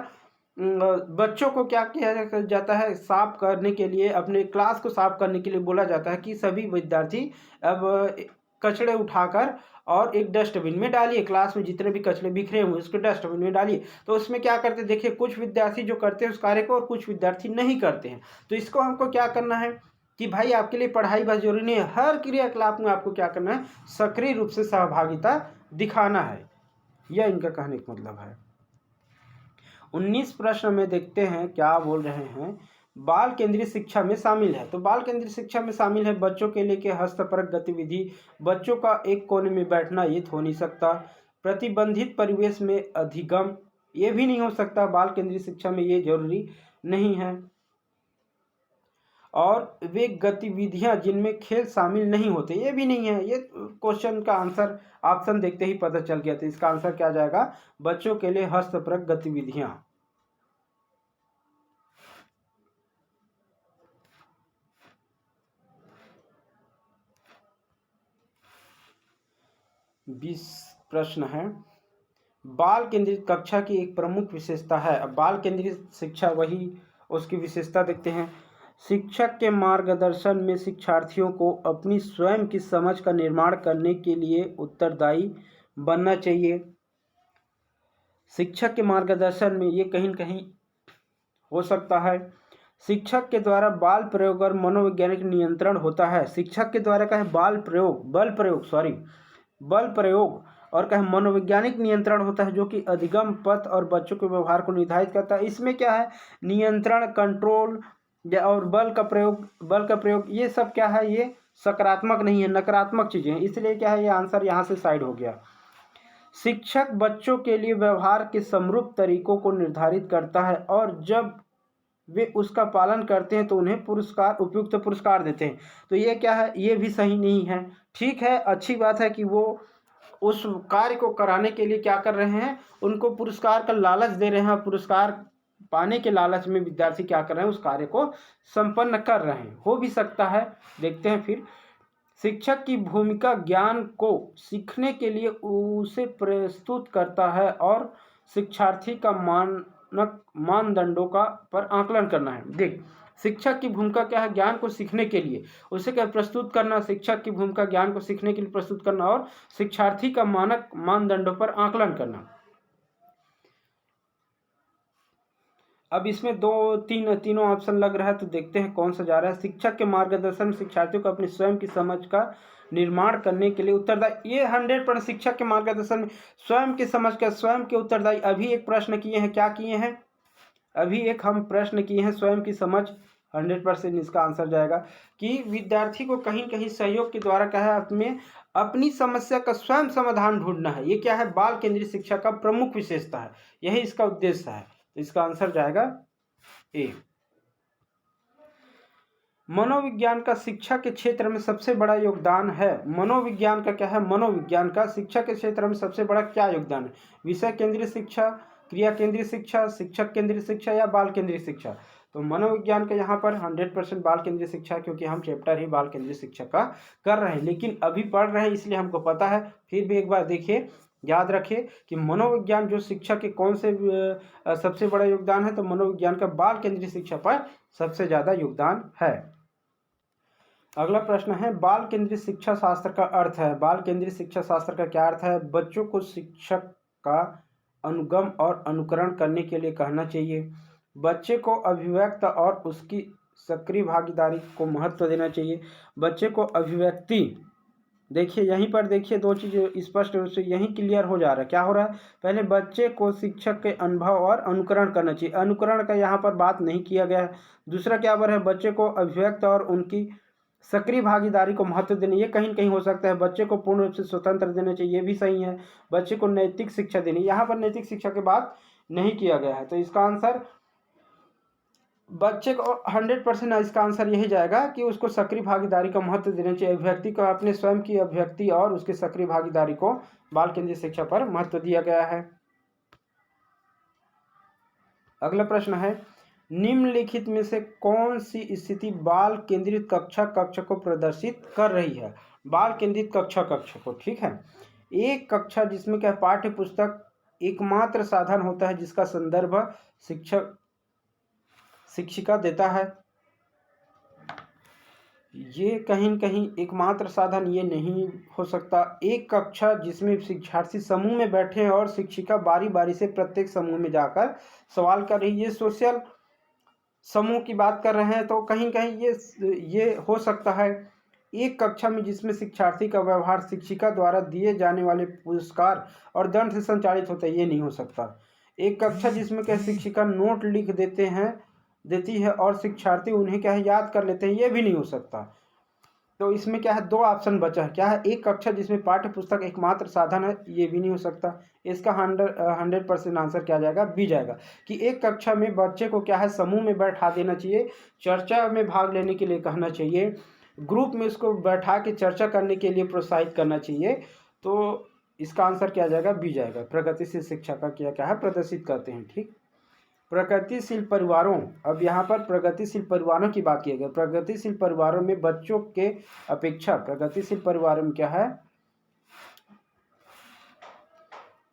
बच्चों को क्या किया जाता है, साफ करने के लिए, अपने क्लास को साफ करने के लिए बोला जाता है कि सभी विद्यार्थी अब कचड़े उठाकर और एक डस्टबिन में डालिए, क्लास में जितने भी कचरे बिखरे हुए उसको डस्टबिन में डालिए। तो उसमें क्या करते हैं, देखिए कुछ विद्यार्थी जो करते हैं उस कार्य को और कुछ विद्यार्थी नहीं करते हैं। तो इसको हमको क्या करना है कि भाई आपके लिए पढ़ाई बस जरूरी नहीं है, हर क्रियाकलाप में आपको क्या करना है, सक्रिय रूप से सहभागिता दिखाना है। यह इनका कहने का मतलब है। 19 प्रश्न में देखते हैं क्या बोल रहे हैं। बाल केंद्रीय शिक्षा में शामिल है, तो बाल केंद्रीय शिक्षा में शामिल है बच्चों के लिए के हस्तपरक गतिविधि, बच्चों का एक कोने में बैठना, ये तो हो नहीं सकता। प्रतिबंधित परिवेश में अधिगम, ये भी नहीं हो सकता, बाल केंद्रीय शिक्षा में ये जरूरी नहीं है। और वे गतिविधियां जिनमें खेल शामिल नहीं होते, ये भी नहीं है। ये क्वेश्चन का आंसर ऑप्शन देखते ही पता चल गया, तो इसका आंसर क्या जाएगा, बच्चों के लिए हस्तपरक गतिविधियां। बीस प्रश्न है। बाल केंद्रित कक्षा की एक प्रमुख विशेषता है। अब बाल केंद्रित शिक्षा वही उसकी विशेषता देखते हैं। शिक्षक के मार्गदर्शन में शिक्षार्थियों को अपनी स्वयं की समझ का निर्माण करने के लिए उत्तरदायी बनना चाहिए। शिक्षक के मार्गदर्शन में ये कहीं न कहीं हो सकता है। शिक्षक के द्वारा बाल प्रयोग और मनोवैज्ञानिक नियंत्रण होता है। शिक्षक के द्वारा का है बल प्रयोग और कहे मनोवैज्ञानिक नियंत्रण होता है, जो कि अधिगम पथ और बच्चों के व्यवहार को निर्धारित करता है। इसमें क्या है, नियंत्रण, कंट्रोल और बल का प्रयोग ये सब क्या है, ये सकारात्मक नहीं है, नकारात्मक चीजें हैं। इसलिए क्या है, ये आंसर यहाँ से साइड हो गया। शिक्षक बच्चों के लिए व्यवहार के समरूप तरीकों को निर्धारित करता है और जब वे उसका पालन करते हैं तो उन्हें उपयुक्त पुरस्कार देते हैं। तो ये क्या है, ये भी सही नहीं है। ठीक है, अच्छी बात है कि वो उस कार्य को कराने के लिए क्या कर रहे हैं, उनको पुरस्कार का लालच दे रहे हैं। पुरस्कार पाने के लालच में विद्यार्थी क्या कर रहे हैं, उस कार्य को संपन्न कर रहे हैं। हो भी सकता है, देखते हैं फिर। शिक्षक की भूमिका ज्ञान को सीखने के लिए उसे प्रस्तुत करता है और शिक्षार्थी का मानदंडों का पर आकलन करना है। देख, शिक्षक की भूमिका क्या है, ज्ञान को सीखने के लिए उसे क्या प्रस्तुत करना। शिक्षक की भूमिका ज्ञान को सीखने के लिए प्रस्तुत करना और शिक्षार्थी का मानक मानदंडों पर आकलन करना। अब इसमें तीनों ऑप्शन लग रहा है, तो देखते हैं कौन सा जा रहा है। शिक्षक के मार्गदर्शन में शिक्षार्थियों को अपनी स्वयं की समझ का निर्माण करने के लिए उत्तरदायी, ये 100% शिक्षक के मार्गदर्शन में स्वयं की समझ का, स्वयं के उत्तरदायी। अभी एक प्रश्न किए हैं, क्या किए हैं, अभी एक हम प्रश्न किए हैं स्वयं की समझ, 100% इसका आंसर जाएगा कि विद्यार्थी को कहीं कहीं सहयोग के द्वारा क्या है, अपनी समस्या का स्वयं समाधान ढूंढना है। ये क्या है, बाल केंद्रीय शिक्षा का प्रमुख विशेषता है, यही इसका उद्देश्य है। इसका आंसर जाएगा ए। मनोविज्ञान का शिक्षा के क्षेत्र में सबसे बड़ा योगदान है। मनोविज्ञान का क्या है, मनोविज्ञान का शिक्षा के क्षेत्र में सबसे बड़ा क्या योगदान है। विषय केंद्रीय शिक्षा, क्रिया केंद्रीय शिक्षा, शिक्षक केंद्रीय शिक्षा या बाल केंद्रीय शिक्षा। तो मनोविज्ञान का यहाँ पर 100% बाल केंद्रीय शिक्षा, क्योंकि हम चैप्टर ही बाल केंद्रीय शिक्षा का कर रहे हैं, लेकिन अभी पढ़ रहे हैं इसलिए हमको पता है। फिर भी एक बार देखिए, याद रखिए कि मनोविज्ञान जो शिक्षा के कौन से सबसे बड़ा योगदान है, तो मनोविज्ञान का बाल केंद्रीय शिक्षा पर सबसे ज़्यादा योगदान है। अगला प्रश्न है, बाल केंद्रीय शिक्षा शास्त्र का अर्थ है। बाल केंद्रीय शिक्षा शास्त्र का क्या अर्थ है, बच्चों को शिक्षक का अनुगम और अनुकरण करने के लिए कहना चाहिए। बच्चे को अभिव्यक्त और उसकी सक्रिय भागीदारी को महत्व देना चाहिए। बच्चे को अभिव्यक्ति देखिए यहीं पर देखिए दो चीज़ स्पष्ट रूप से यहीं क्लियर हो जा रहा है। क्या हो रहा है, पहले बच्चे को शिक्षक के अनुभव और अनुकरण करना चाहिए, अनुकरण का यहाँ पर बात नहीं किया गया है। दूसरा क्या बर है, बच्चे को अभिव्यक्त और उनकी सक्रिय भागीदारी को महत्व देना, ये कहीं न कहीं हो सकता है। बच्चे को पूर्ण रूप से स्वतंत्र देना चाहिए, ये भी सही है। बच्चे को नैतिक शिक्षा देनी, यहाँ पर नैतिक शिक्षा की बात नहीं किया गया है। तो इसका आंसर बच्चे को 100% इसका आंसर यही जाएगा कि उसको सक्रिय भागीदारी का महत्व देना चाहिए। व्यक्ति को अपने स्वयं की अभिव्यक्ति और उसकी सक्रिय भागीदारी को बाल केंद्रित शिक्षा पर महत्व दिया गया है। अगला प्रश्न है, निम्नलिखित में से कौन सी स्थिति बाल केंद्रित कक्षा को प्रदर्शित कर रही है। बाल केंद्रित कक्षा को, ठीक है। एक कक्षा जिसमें क्या पाठ्य पुस्तक एकमात्र साधन होता है जिसका संदर्भ शिक्षक शिक्षिका देता है, ये कहीं न कहीं एकमात्र साधन ये नहीं हो सकता। एक कक्षा जिसमें शिक्षार्थी समूह में बैठे हैं और शिक्षिका बारी बारी से प्रत्येक समूह में जाकर सवाल कर रही है, ये सोशल समूह की बात कर रहे हैं। तो कहीं कहीं ये हो सकता है। एक कक्षा में जिसमें शिक्षार्थी का व्यवहार शिक्षिका द्वारा दिए जाने वाले पुरस्कार और दंड से संचालित होता है, ये नहीं हो सकता। एक कक्षा जिसमें क्या शिक्षिका नोट लिख देती है और शिक्षार्थी उन्हें क्या है याद कर लेते हैं, ये भी नहीं हो सकता। तो इसमें क्या है, दो ऑप्शन बचा है। क्या है, एक कक्षा जिसमें पाठ्य पुस्तक एकमात्र साधन है, ये भी नहीं हो सकता। इसका 100% आंसर क्या जाएगा, बी जाएगा। कि एक कक्षा में बच्चे को क्या है समूह में बैठा देना चाहिए, चर्चा में भाग लेने के लिए कहना चाहिए, ग्रुप में उसको बैठा के चर्चा करने के लिए प्रोत्साहित करना चाहिए। तो इसका आंसर क्या जाएगा, बी जाएगा। प्रगतिशील शिक्षा का क्या है प्रदर्शित करते हैं, ठीक। प्रगतिशील परिवारों, अब यहाँ पर प्रगतिशील परिवारों की बात की गई। प्रगतिशील परिवारों में बच्चों के अपेक्षा, प्रगतिशील परिवारों में क्या है,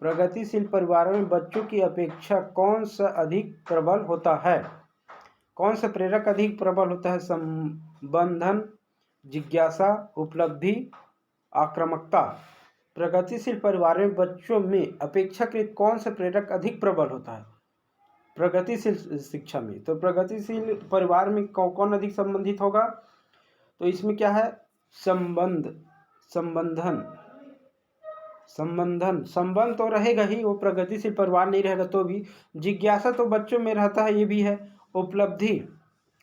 प्रगतिशील परिवारों में बच्चों की अपेक्षा कौन सा अधिक प्रबल होता है, कौन सा प्रेरक अधिक प्रबल होता है। संबंधन, जिज्ञासा, उपलब्धि, आक्रामकता। प्रगतिशील परिवारों में बच्चों में अपेक्षाकृत कौन सा प्रेरक अधिक प्रबल होता है प्रगतिशील शिक्षा में। तो प्रगतिशील परिवार में कौन अधिक संबंधित होगा, तो इसमें क्या है, संबंध तो रहेगा ही, वो प्रगतिशील परिवार नहीं रहेगा तो भी। जिज्ञासा तो बच्चों में रहता है, ये भी है। उपलब्धि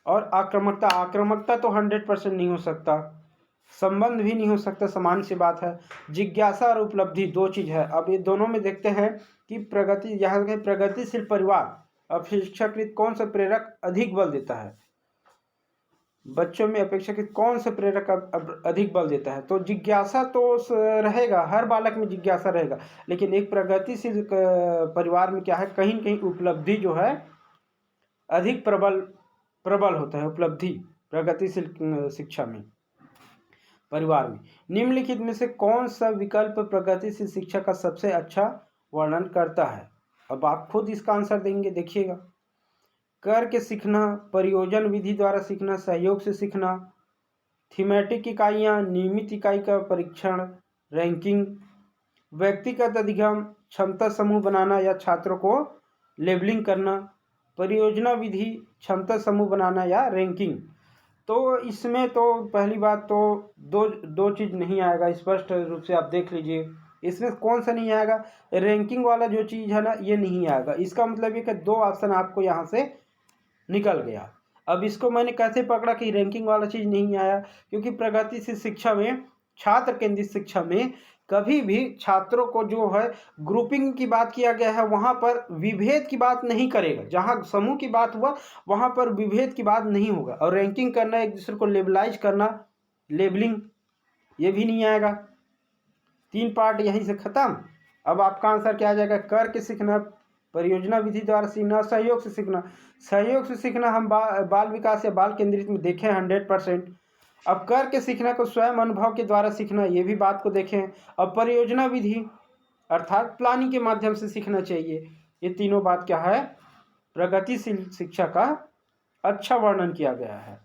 और आक्रामकता तो 100% नहीं हो सकता। संबंध भी नहीं हो सकता, सामान्य सी बात है। जिज्ञासा और उपलब्धि दो चीज है। अब ये दोनों में देखते हैं कि प्रगतिशील परिवार अपेक्षाकृत कौन सा प्रेरक अधिक बल देता है, बच्चों में अपेक्षाकृत कौन सा प्रेरक अधिक बल देता है। तो जिज्ञासा तो रहेगा, हर बालक में जिज्ञासा रहेगा, लेकिन एक प्रगतिशील परिवार में क्या है, कहीं कहीं उपलब्धि जो है अधिक प्रबल होता है। उपलब्धि प्रगतिशील शिक्षा में परिवार में। निम्नलिखित में से कौन सा विकल्प प्रगतिशील शिक्षा का सबसे अच्छा वर्णन करता है। अब आप खुद इसका आंसर देंगे, देखिएगा। करके सीखना, परियोजन विधि द्वारा सीखना, सहयोग से सीखना, थीमेटिक इकाइयाँ, नियमित इकाई का परीक्षण, रैंकिंग, व्यक्तिगत अधिगम, क्षमता समूह बनाना या छात्रों को लेबलिंग करना, परियोजना विधि, क्षमता समूह बनाना या रैंकिंग। तो इसमें तो पहली बात तो दो चीज़ नहीं आएगा, स्पष्ट रूप से आप देख लीजिए। इसमें कौन सा नहीं आएगा, रैंकिंग वाला जो चीज़ है ना, ये नहीं आएगा। इसका मतलब ये कि दो ऑप्शन आपको यहाँ से निकल गया। अब इसको मैंने कैसे पकड़ा कि रैंकिंग वाला चीज़ नहीं आया, क्योंकि प्रगतिशील शिक्षा में, छात्र केंद्रित शिक्षा में कभी भी छात्रों को जो है ग्रुपिंग की बात किया गया है, वहाँ पर विभेद की बात नहीं करेगा। जहाँ समूह की बात हुआ वहाँ पर विभेद की बात नहीं होगा। और रैंकिंग करना, एक दूसरे को लेबलाइज करना, लेबलिंग, ये भी नहीं आएगा। 3 पार्ट यहीं से खत्म। अब आपका आंसर क्या आ जाएगा, करके सीखना, परियोजना विधि द्वारा सीखना, सहयोग से सीखना। सहयोग से सीखना हम बाल विकास या बाल केंद्रित में देखें 100%। अब करके सीखना को स्वयं अनुभव के द्वारा सीखना, ये भी बात को देखें। अब परियोजना विधि अर्थात प्लानिंग के माध्यम से सीखना चाहिए। ये तीनों बात क्या है, प्रगतिशील शिक्षा का अच्छा वर्णन किया गया है।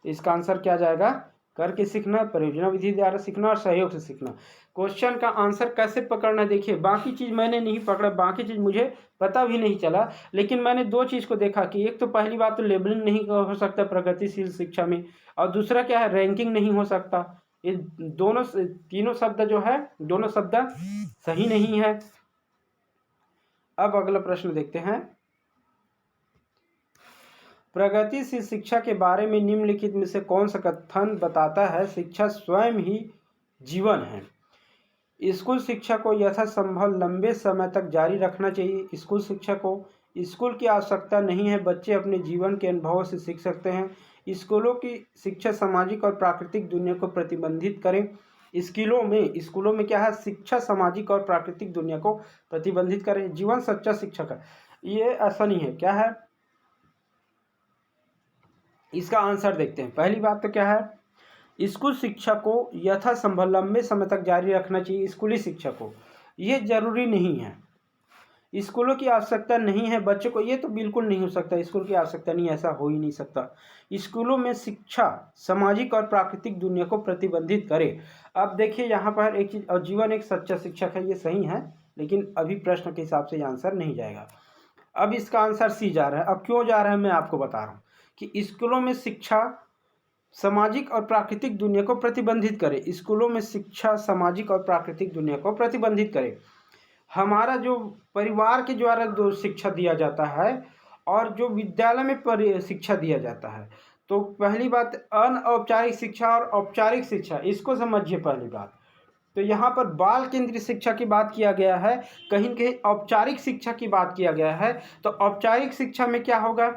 तो इसका आंसर क्या जाएगा, करके सीखना, परियोजना विधि द्वारा सीखना और सहयोग से सीखना। क्वेश्चन का आंसर कैसे पकड़ना, देखिए बाकी चीज़ मैंने नहीं पकड़ा, बाकी चीज़ मुझे पता भी नहीं चला, लेकिन मैंने दो चीज़ को देखा कि एक तो पहली बात तो लेबलिंग नहीं हो सकता प्रगतिशील शिक्षा में, और दूसरा क्या है, रैंकिंग नहीं हो सकता। ये दोनों तीनों शब्द जो है, दोनों शब्द सही नहीं है। अब अगला प्रश्न देखते हैं। प्रगतिशील शिक्षा के बारे में निम्नलिखित में से कौन सा कथन बताता है शिक्षा स्वयं ही जीवन है? स्कूल शिक्षा को यथासंभव लंबे समय तक जारी रखना चाहिए। स्कूल शिक्षा को स्कूल की आवश्यकता नहीं है, बच्चे अपने जीवन के अनुभवों से सीख सकते हैं। स्कूलों की शिक्षा सामाजिक और प्राकृतिक दुनिया को प्रतिबंधित करें। स्कूलों में क्या है? शिक्षा सामाजिक और प्राकृतिक दुनिया को प्रतिबंधित करें। जीवन सच्चा शिक्षक है, ये ऐसा नहीं है। क्या है इसका आंसर? देखते हैं। पहली बात तो क्या है, स्कूल शिक्षा को यथासंभव लंबे समय तक जारी रखना चाहिए। स्कूली शिक्षा को ये जरूरी नहीं है, स्कूलों की आवश्यकता नहीं है बच्चों को, ये तो बिल्कुल नहीं हो सकता। स्कूल की आवश्यकता नहीं, ऐसा हो ही नहीं सकता। स्कूलों में शिक्षा सामाजिक और प्राकृतिक दुनिया को प्रतिबंधित करे। अब देखिए यहाँ पर एक चीज, और जीवन एक सच्चा शिक्षक है, ये सही है, लेकिन अभी प्रश्न के हिसाब से ये आंसर नहीं जाएगा। अब इसका आंसर सी जा रहा है। अब क्यों जा रहा है मैं आपको बता रहा हूँ कि स्कूलों में शिक्षा सामाजिक और प्राकृतिक दुनिया को प्रतिबंधित करे। स्कूलों में शिक्षा सामाजिक और प्राकृतिक दुनिया को प्रतिबंधित करे। हमारा जो परिवार के द्वारा जो शिक्षा दिया जाता है और जो विद्यालय में शिक्षा दिया जाता है, तो पहली बात अनौपचारिक शिक्षा और औपचारिक शिक्षा, इसको समझिए। पहली बात तो यहाँ पर बाल केंद्रित शिक्षा की बात किया गया है, कहीं न कहीं औपचारिक शिक्षा की बात किया गया है। तो औपचारिक शिक्षा में क्या होगा?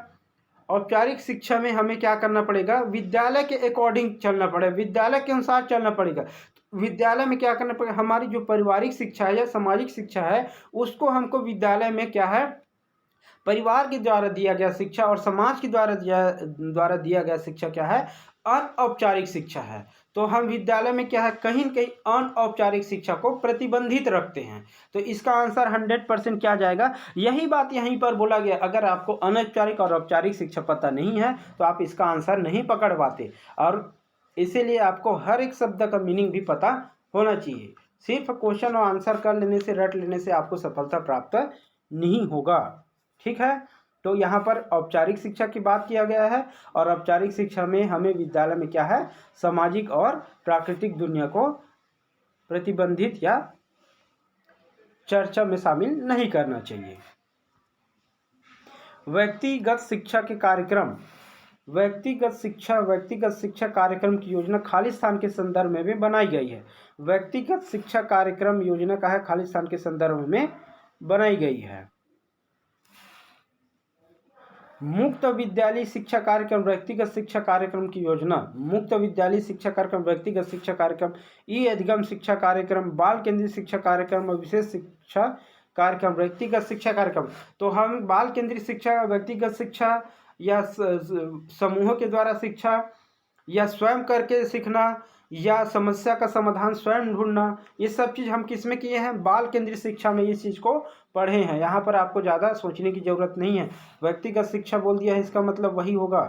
औपचारिक शिक्षा में हमें क्या करना पड़ेगा? विद्यालय के अकॉर्डिंग चलना पड़ेगा, विद्यालय के अनुसार चलना पड़ेगा। विद्यालय में क्या करना पड़ेगा? हमारी जो पारिवारिक शिक्षा है या सामाजिक शिक्षा है, उसको हमको विद्यालय में क्या है, परिवार के द्वारा दिया गया शिक्षा और समाज के द्वारा दिया गया शिक्षा क्या है? अनौपचारिक शिक्षा है। तो हम विद्यालय में क्या है, कहीं न कहीं अनौपचारिक शिक्षा को प्रतिबंधित रखते हैं। तो इसका आंसर 100% क्या जाएगा? यही बात यहीं पर बोला गया। अगर आपको अनौपचारिक और औपचारिक शिक्षा पता नहीं है तो आप इसका आंसर नहीं पकड़ पाते, और इसीलिए आपको हर एक शब्द का मीनिंग भी पता होना चाहिए। सिर्फ क्वेश्चन और आंसर कर लेने से, रट लेने से आपको सफलता प्राप्त नहीं होगा। ठीक है, तो यहाँ पर औपचारिक शिक्षा की बात किया गया है, और औपचारिक शिक्षा में हमें विद्यालय में क्या है, सामाजिक और प्राकृतिक दुनिया को प्रतिबंधित या चर्चा में शामिल नहीं करना चाहिए। व्यक्तिगत शिक्षा के कार्यक्रम, व्यक्तिगत शिक्षा कार्यक्रम की योजना खालिस्तान के संदर्भ में भी बनाई गई है। व्यक्तिगत शिक्षा कार्यक्रम योजना का है, खालिस्तान के संदर्भ में बनाई गई है। मुक्त विद्यालय शिक्षा कार्यक्रम, व्यक्तिगत शिक्षा कार्यक्रम की योजना, मुक्त विद्यालय शिक्षा कार्यक्रम, व्यक्तिगत शिक्षा कार्यक्रम, ई अधिगम शिक्षा कार्यक्रम, बाल केंद्रित शिक्षा कार्यक्रम और विशेष शिक्षा कार्यक्रम, व्यक्तिगत शिक्षा कार्यक्रम। तो हम बाल केंद्रित शिक्षा, व्यक्तिगत शिक्षा, या समूहों के द्वारा शिक्षा, या स्वयं करके सीखना, या समस्या का समाधान स्वयं ढूंढना, ये सब चीज़ हम किस में किए हैं? बाल केंद्रित शिक्षा में इस चीज़ को पढ़े हैं। यहाँ पर आपको ज़्यादा सोचने की ज़रूरत नहीं है। व्यक्तिगत शिक्षा बोल दिया है, इसका मतलब वही होगा,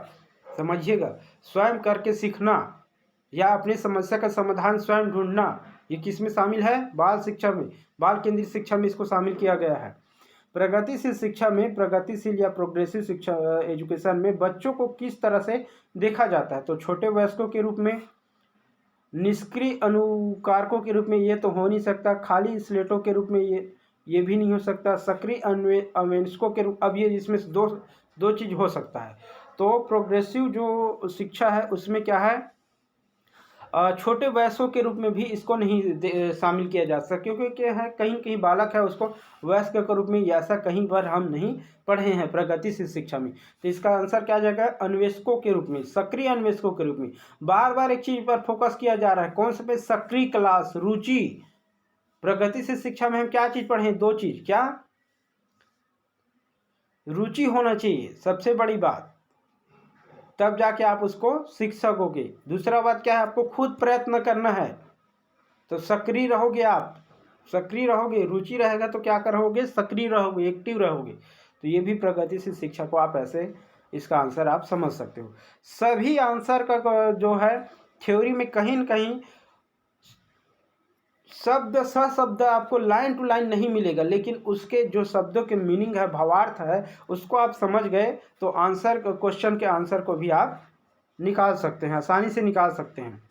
समझिएगा। स्वयं करके सीखना या अपनी समस्या का समाधान स्वयं ढूंढना, ये किस में शामिल है? बाल शिक्षा में, बाल केंद्रित शिक्षा में इसको शामिल किया गया है। प्रगतिशील शिक्षा में, प्रगतिशील या प्रोग्रेसिव शिक्षा एजुकेशन में बच्चों को किस तरह से देखा जाता है? तो छोटे वयस्कों के रूप में, निष्क्रिय अनुकारकों के रूप में, ये तो हो नहीं सकता। खाली स्लेटों के रूप में, ये भी नहीं हो सकता। सक्रिय अन्वेषकों के रूप, अब ये इसमें दो चीज़ हो सकता है। तो प्रोग्रेसिव जो शिक्षा है उसमें क्या है, छोटे वयस्कों के रूप में भी इसको नहीं शामिल किया जा सकता, क्योंकि क्या है, कहीं कहीं बालक है उसको वयस्क के रूप में, ऐसा कहीं पर हम नहीं पढ़े हैं प्रगतिशील शिक्षा में। तो इसका आंसर क्या जाएगा? अन्वेषकों के रूप में, सक्रिय अन्वेषकों के रूप में। बार बार एक चीज पर फोकस किया जा रहा है, कौन से पे? सक्रिय क्लास, रुचि। प्रगतिशील शिक्षा में हम क्या चीज पढ़े? दो चीज, क्या? रुचि होना चाहिए सबसे बड़ी बात, तब जाके आप उसको सीख सकोगे। दूसरा बात क्या है? आपको खुद प्रयत्न करना है, तो सक्रिय रहोगे आप, सक्रिय रहोगे, रुचि रहेगा तो क्या करोगे? सक्रिय रहोगे, एक्टिव रहोगे। तो ये भी प्रगतिशील शिक्षा को आप ऐसे, इसका आंसर आप समझ सकते हो। सभी आंसर का जो है थ्योरी में कहीं न कहीं शब्द सशब्द आपको लाइन टू लाइन नहीं मिलेगा, लेकिन उसके जो शब्दों के मीनिंग है, भावार्थ है, उसको आप समझ गए तो आंसर, क्वेश्चन के आंसर को भी आप निकाल सकते हैं, आसानी से निकाल सकते हैं।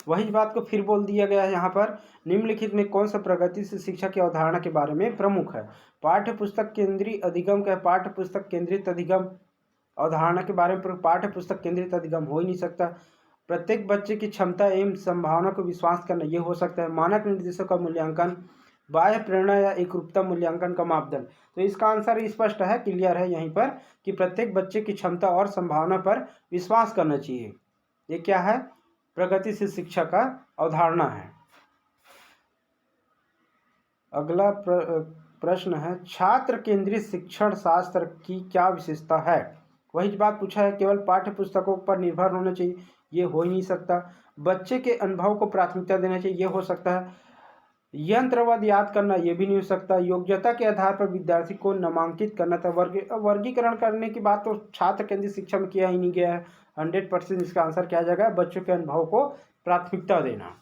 वही बात को फिर बोल दिया गया है यहाँ पर, निम्नलिखित में कौन सा प्रगतिशील शिक्षा की अवधारणा के बारे में प्रमुख है। पाठ्य पुस्तक केंद्रित अधिगम का, पाठ्य पुस्तक केंद्रित अधिगम अवधारणा के बारे में पाठ्य पुस्तक केंद्रित अधिगम हो ही नहीं सकता। प्रत्येक बच्चे की क्षमता एवं संभावना को विश्वास करना, ये हो सकता है। मानक निर्देशों का मूल्यांकन, बाह्य प्रेरणा या एकरूपता मूल्यांकन का मापदंड। तो इसका आंसर स्पष्ट है, क्लियर है यहीं पर कि प्रत्येक बच्चे की क्षमता और संभावना पर विश्वास करना चाहिए। ये क्या है, प्रगतिशील शिक्षा का अवधारणा है। अगला प्रश्न है, छात्र केंद्रित शिक्षण शास्त्र की क्या विशेषता है। वही बात पूछा है, केवल पाठ्य पुस्तकों पर निर्भर होना चाहिए, ये हो ही नहीं सकता। बच्चे के अनुभव को प्राथमिकता देना चाहिए, ये हो सकता है। यंत्रवाद याद करना, ये भी नहीं हो सकता। योग्यता के आधार पर विद्यार्थी को नामांकित करना था। वर्गीकरण करने की बात तो छात्र केंद्रित शिक्षा में किया ही नहीं गया है। 100% इसका आंसर क्या आ जाएगा, बच्चों के अनुभव को प्राथमिकता देना।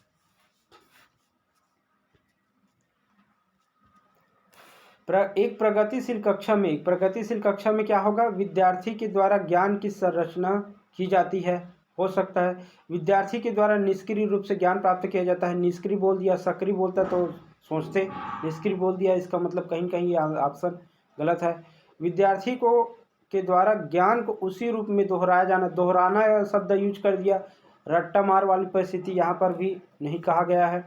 एक प्रगतिशील कक्षा में क्या होगा, विद्यार्थी के द्वारा ज्ञान की संरचना की जाती है, हो सकता है। विद्यार्थी के द्वारा निष्क्रिय रूप से ज्ञान प्राप्त किया जाता है। निष्क्रिय बोल दिया, सक्रिय बोलता तो सोचते, निष्क्रिय बोल दिया, इसका मतलब कहीं कहीं ये ऑप्शन गलत है। विद्यार्थी को के द्वारा ज्ञान को उसी रूप में दोहराया जाना, दोहराना शब्द यूज कर दिया, रट्टा मार वाली परिस्थिति यहाँ पर भी नहीं कहा गया है।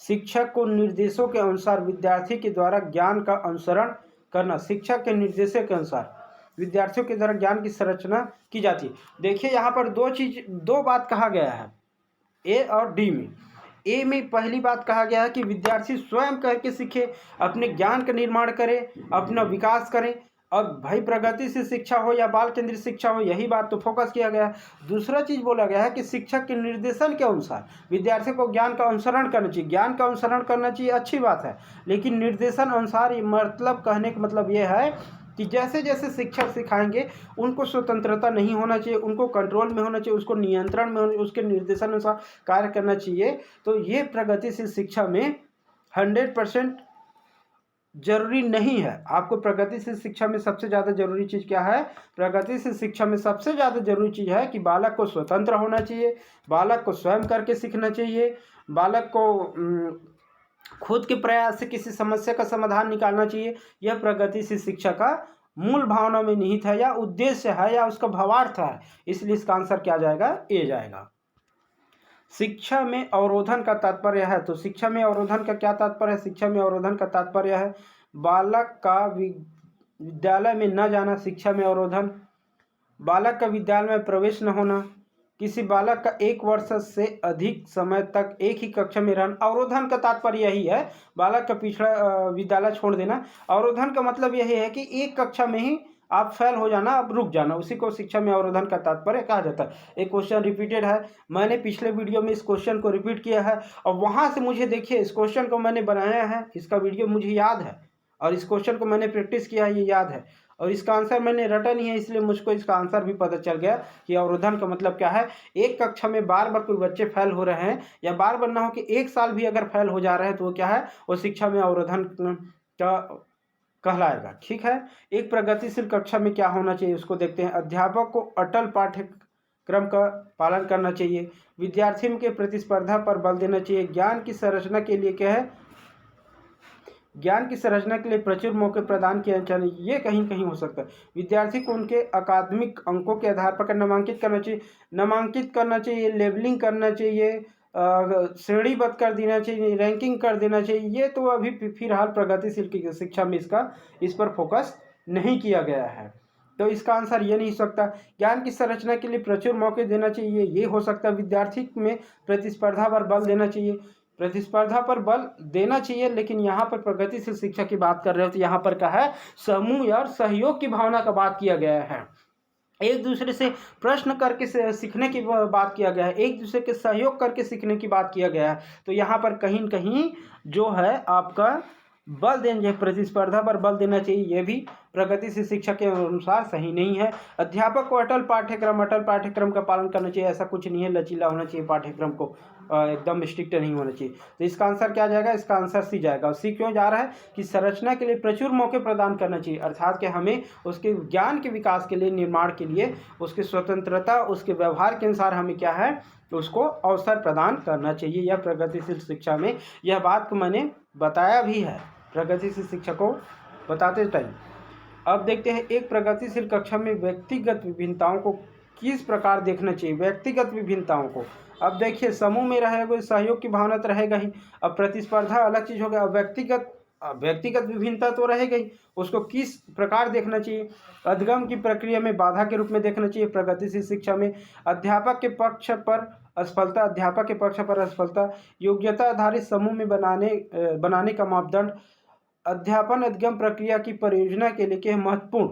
शिक्षक को निर्देशों के अनुसार विद्यार्थी के द्वारा ज्ञान का अनुसरण करना, शिक्षक के निर्देशों के अनुसार विद्यार्थियों के द्वारा ज्ञान की संरचना की जाती है। देखिए यहाँ पर दो बात कहा गया है, ए और डी में। ए में पहली बात कहा गया है कि विद्यार्थी स्वयं करके सीखे, अपने ज्ञान का निर्माण करे, अपना विकास करें। और भाई प्रगतिशील शिक्षा हो या बाल केंद्रित शिक्षा हो, यही बात तो फोकस किया गया है। दूसरा चीज बोला गया है कि शिक्षक के निर्देशन के अनुसार विद्यार्थी को ज्ञान का अनुसरण करना चाहिए। ज्ञान का अनुसरण करना चाहिए, अच्छी बात है, लेकिन निर्देशन अनुसार मतलब कहने का मतलब ये है कि जैसे जैसे शिक्षक सिखाएंगे उनको स्वतंत्रता नहीं होना चाहिए, उनको कंट्रोल में होना चाहिए, उसको नियंत्रण में होना, उसके निर्देशन अनुसार कार्य करना चाहिए। तो ये प्रगतिशील शिक्षा में 100% जरूरी नहीं है। आपको प्रगतिशील शिक्षा में सबसे ज़्यादा जरूरी चीज़ क्या है, प्रगतिशील शिक्षा में सबसे ज़्यादा जरूरी चीज़ है कि बालक को स्वतंत्र होना चाहिए, बालक को स्वयं करके सीखना चाहिए, बालक को खुद के प्रयास से किसी समस्या का समाधान निकालना चाहिए। यह प्रगतिशील शिक्षा का मूल भावना में निहित है, या उद्देश्य है, या उसका भावार्थ है। इसलिए इसका आंसर क्या जाएगा, ए जाएगा। शिक्षा में अवरोधन का तात्पर्य है, तो शिक्षा में अवरोधन का क्या तात्पर्य है, शिक्षा में अवरोधन का तात्पर्य है बालक का विद्यालय में न जाना, शिक्षा में अवरोधन। बालक का विद्यालय में प्रवेश न होना, किसी बालक का 1 वर्ष से अधिक समय तक एक ही कक्षा में रहना। अवरोधन का तात्पर्य यही है, बालक का पिछड़ा विद्यालय छोड़ देना। अवरोधन का मतलब यही है कि एक कक्षा में ही आप फेल हो जाना, अब रुक जाना, उसी को शिक्षा में अवरोधन का तात्पर्य कहा जाता है। एक क्वेश्चन रिपीटेड है, मैंने पिछले वीडियो में इस क्वेश्चन को रिपीट किया है, और वहाँ से मुझे देखिए इस क्वेश्चन को मैंने बनाया है, इसका वीडियो मुझे याद है, और इस क्वेश्चन को मैंने प्रैक्टिस किया है, ये याद है, और इसका आंसर मैंने रटा नहीं है, इसलिए मुझको इसका आंसर भी पता चल गया कि अवरोधन का मतलब क्या है। एक कक्षा में बार बार कोई बच्चे फेल हो रहे हैं, या बार बार ना हो कि 1 साल भी अगर फेल हो जा रहे हैं, तो वो क्या है, वो शिक्षा में अवरोधन का कहलाएगा। ठीक है, एक प्रगतिशील कक्षा में क्या होना चाहिए उसको देखते हैं। अध्यापक को अटल पाठ्यक्रम का पालन करना चाहिए, विद्यार्थियों के प्रतिस्पर्धा पर बल देना चाहिए, ज्ञान की संरचना के लिए क्या है, ज्ञान की संरचना के लिए प्रचुर मौके प्रदान किए जाने, ये कहीं कहीं हो सकता है। विद्यार्थी को उनके अकादमिक अंकों के आधार पर नामांकित करना चाहिए, लेबलिंग करना चाहिए, श्रेणीबद्ध कर देना चाहिए, रैंकिंग कर देना चाहिए। ये तो अभी फिलहाल प्रगतिशील शिक्षा में इस पर फोकस नहीं किया गया है, तो इसका आंसर ये नहीं हो सकता। ज्ञान की संरचना के लिए प्रचुर मौके देना चाहिए, ये हो सकता है। विद्यार्थी में प्रतिस्पर्धा पर बल देना चाहिए, प्रतिस्पर्धा पर बल देना चाहिए, लेकिन यहाँ पर प्रगतिशील शिक्षा की बात कर रहे हो तो यहाँ पर क्या है, समूह और सहयोग की भावना का बात किया गया है। एक दूसरे से प्रश्न करके सीखने की बात किया गया है, एक दूसरे के सहयोग करके सीखने की बात किया गया है। तो यहाँ पर कहीं न कहीं जो है आपका बल देना चाहिए, प्रतिस्पर्धा पर बल देना चाहिए, ये भी प्रगतिशील शिक्षा के अनुसार सही नहीं है। अध्यापक को अटल पाठ्यक्रम का पालन करना चाहिए, ऐसा कुछ नहीं है, लचीला होना चाहिए पाठ्यक्रम को, एकदम स्ट्रिक्ट नहीं होना चाहिए। तो इसका आंसर क्या जाएगा? इसका आंसर सी जाएगा। और सी क्यों जा रहा है? कि संरचना के लिए प्रचुर मौके प्रदान करना चाहिए, अर्थात कि हमें उसके ज्ञान के विकास के लिए, निर्माण के लिए, उसकी स्वतंत्रता, उसके व्यवहार के अनुसार हमें क्या है, उसको अवसर प्रदान करना चाहिए। यह प्रगतिशील शिक्षा में, यह बात को मैंने बताया भी है प्रगतिशील शिक्षा को बताते टाइम। अब देखते हैं, एक प्रगतिशील कक्षा में व्यक्तिगत विभिन्नताओं को किस प्रकार देखना चाहिए? व्यक्तिगत विभिन्नताओं को, अब देखिए, समूह में रहेगा सहयोग की भावना तो रहेगा ही, अब प्रतिस्पर्धा अलग चीज हो गया, अब व्यक्तिगत विभिन्नता तो रहेगा ही, उसको किस प्रकार देखना चाहिए? अधिगम की प्रक्रिया में बाधा के रूप में देखना चाहिए प्रगतिशील शिक्षा में। अध्यापक के पक्ष पर असफलता, योग्यता आधारित समूह में बनाने का मापदंड, अध्यापन अधिगम प्रक्रिया की परियोजना के लिए क्या महत्वपूर्ण।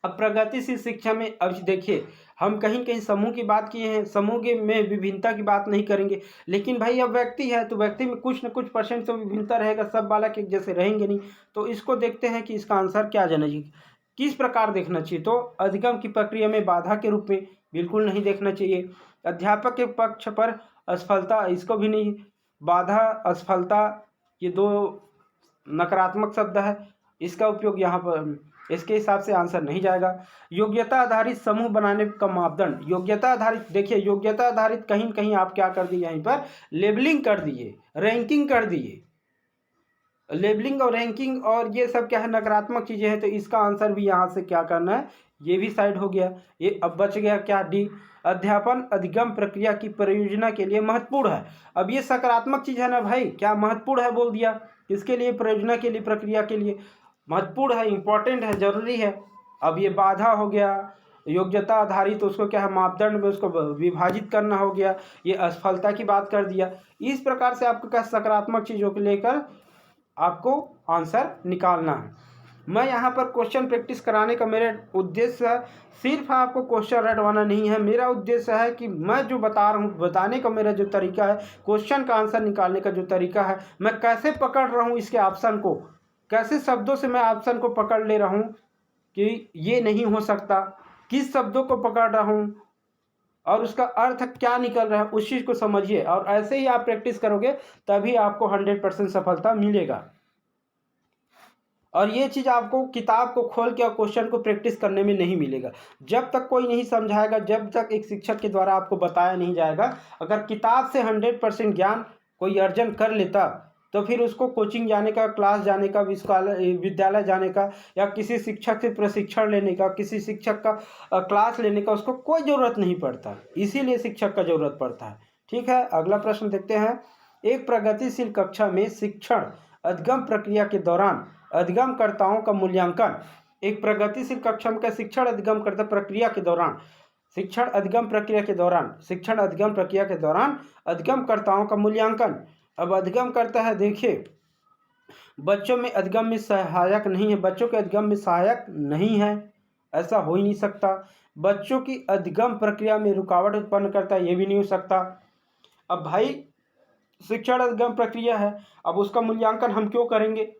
अब प्रगतिशील शिक्षा में अब देखिए, हम कहीं कहीं समूह की बात किए हैं, समूह के में विभिन्नता की बात नहीं करेंगे, लेकिन भाई अब व्यक्ति है तो व्यक्ति में कुछ न कुछ परसेंट तो विभिन्नता रहेगा, सब बालक एक जैसे रहेंगे नहीं। तो इसको देखते हैं कि इसका आंसर क्या जाना चाहिए, किस प्रकार देखना चाहिए? तो अधिगम की प्रक्रिया में बाधा के रूप में बिल्कुल नहीं देखना चाहिए। अध्यापक के पक्ष पर असफलता, इसको भी नहीं, बाधा असफलता ये दो नकारात्मक शब्द है, इसका उपयोग यहाँ पर, इसके हिसाब से आंसर नहीं जाएगा। योग्यता आधारित समूह बनाने का मापदंड, योग्यता आधारित, देखिए योग्यता आधारित कहीं कहीं आप क्या कर दिए, यहीं पर लेबलिंग कर दिए, रैंकिंग कर दिए, लेबलिंग और रैंकिंग और ये सब क्या है, नकारात्मक चीजें हैं। तो इसका आंसर भी यहाँ से क्या करना है, ये भी साइड हो गया। ये अब बच गया क्या? डी, अध्यापन अधिगम प्रक्रिया की परियोजना के लिए महत्वपूर्ण है। अब ये सकारात्मक चीज है ना भाई, क्या महत्वपूर्ण है बोल दिया, किसके लिए? परियोजना के लिए, प्रक्रिया के लिए महत्वपूर्ण है, इंपॉर्टेंट है, जरूरी है। अब ये बाधा हो गया, योग्यता आधारित, तो उसको क्या है, मापदंड में उसको विभाजित करना हो गया, ये असफलता की बात कर दिया। इस प्रकार से आपको क्या सकारात्मक चीजों को लेकर आपको आंसर निकालना है। मैं यहाँ पर क्वेश्चन प्रैक्टिस कराने का मेरा उद्देश्य है, सिर्फ आपको क्वेश्चन रटवाना नहीं है। मेरा उद्देश्य है कि मैं जो बता रहा हूँ, बताने का मेरा जो तरीका है, क्वेश्चन का आंसर निकालने का जो तरीका है, मैं कैसे पकड़ रहा हूँ इसके ऑप्शन को, कैसे शब्दों से मैं ऑप्शन को पकड़ ले रहा हूँ कि ये नहीं हो सकता, किस शब्दों को पकड़ रहा हूँ और उसका अर्थ क्या निकल रहा है, उस चीज़ को समझिए। और ऐसे ही आप प्रैक्टिस करोगे तभी आपको 100% सफलता मिलेगा। और ये चीज़ आपको किताब को खोल के और क्वेश्चन को प्रैक्टिस करने में नहीं मिलेगा। जब तक कोई नहीं समझाएगा, जब तक एक शिक्षक के द्वारा आपको बताया नहीं जाएगा, अगर किताब से 100% ज्ञान कोई अर्जन कर लेता तो फिर उसको कोचिंग जाने का, क्लास जाने का, विद्यालय जाने का, या किसी शिक्षक से प्रशिक्षण लेने का, किसी शिक्षक का क्लास लेने का उसको कोई ज़रूरत नहीं पड़ता। इसीलिए शिक्षक का ज़रूरत पड़ता है। ठीक है, अगला प्रश्न देखते हैं। एक प्रगतिशील कक्षा में शिक्षण अधिगम प्रक्रिया के दौरान अधिगमकर्ताओं का मूल्यांकन, एक प्रगतिशील कक्षा में शिक्षण अधिगम करता प्रक्रिया के दौरान, शिक्षण अधिगम प्रक्रिया के दौरान अधिगमकर्ताओं का मूल्यांकन। अब अधिगम करता है, देखिए बच्चों में अधिगम में सहायक नहीं है, बच्चों के अधिगम में सहायक नहीं है, ऐसा हो ही नहीं सकता। बच्चों की अधिगम प्रक्रिया में रुकावट उत्पन्न करता है, ये भी नहीं हो सकता। अब भाई शिक्षण अधिगम प्रक्रिया है, अब उसका मूल्यांकन हम क्यों करेंगे,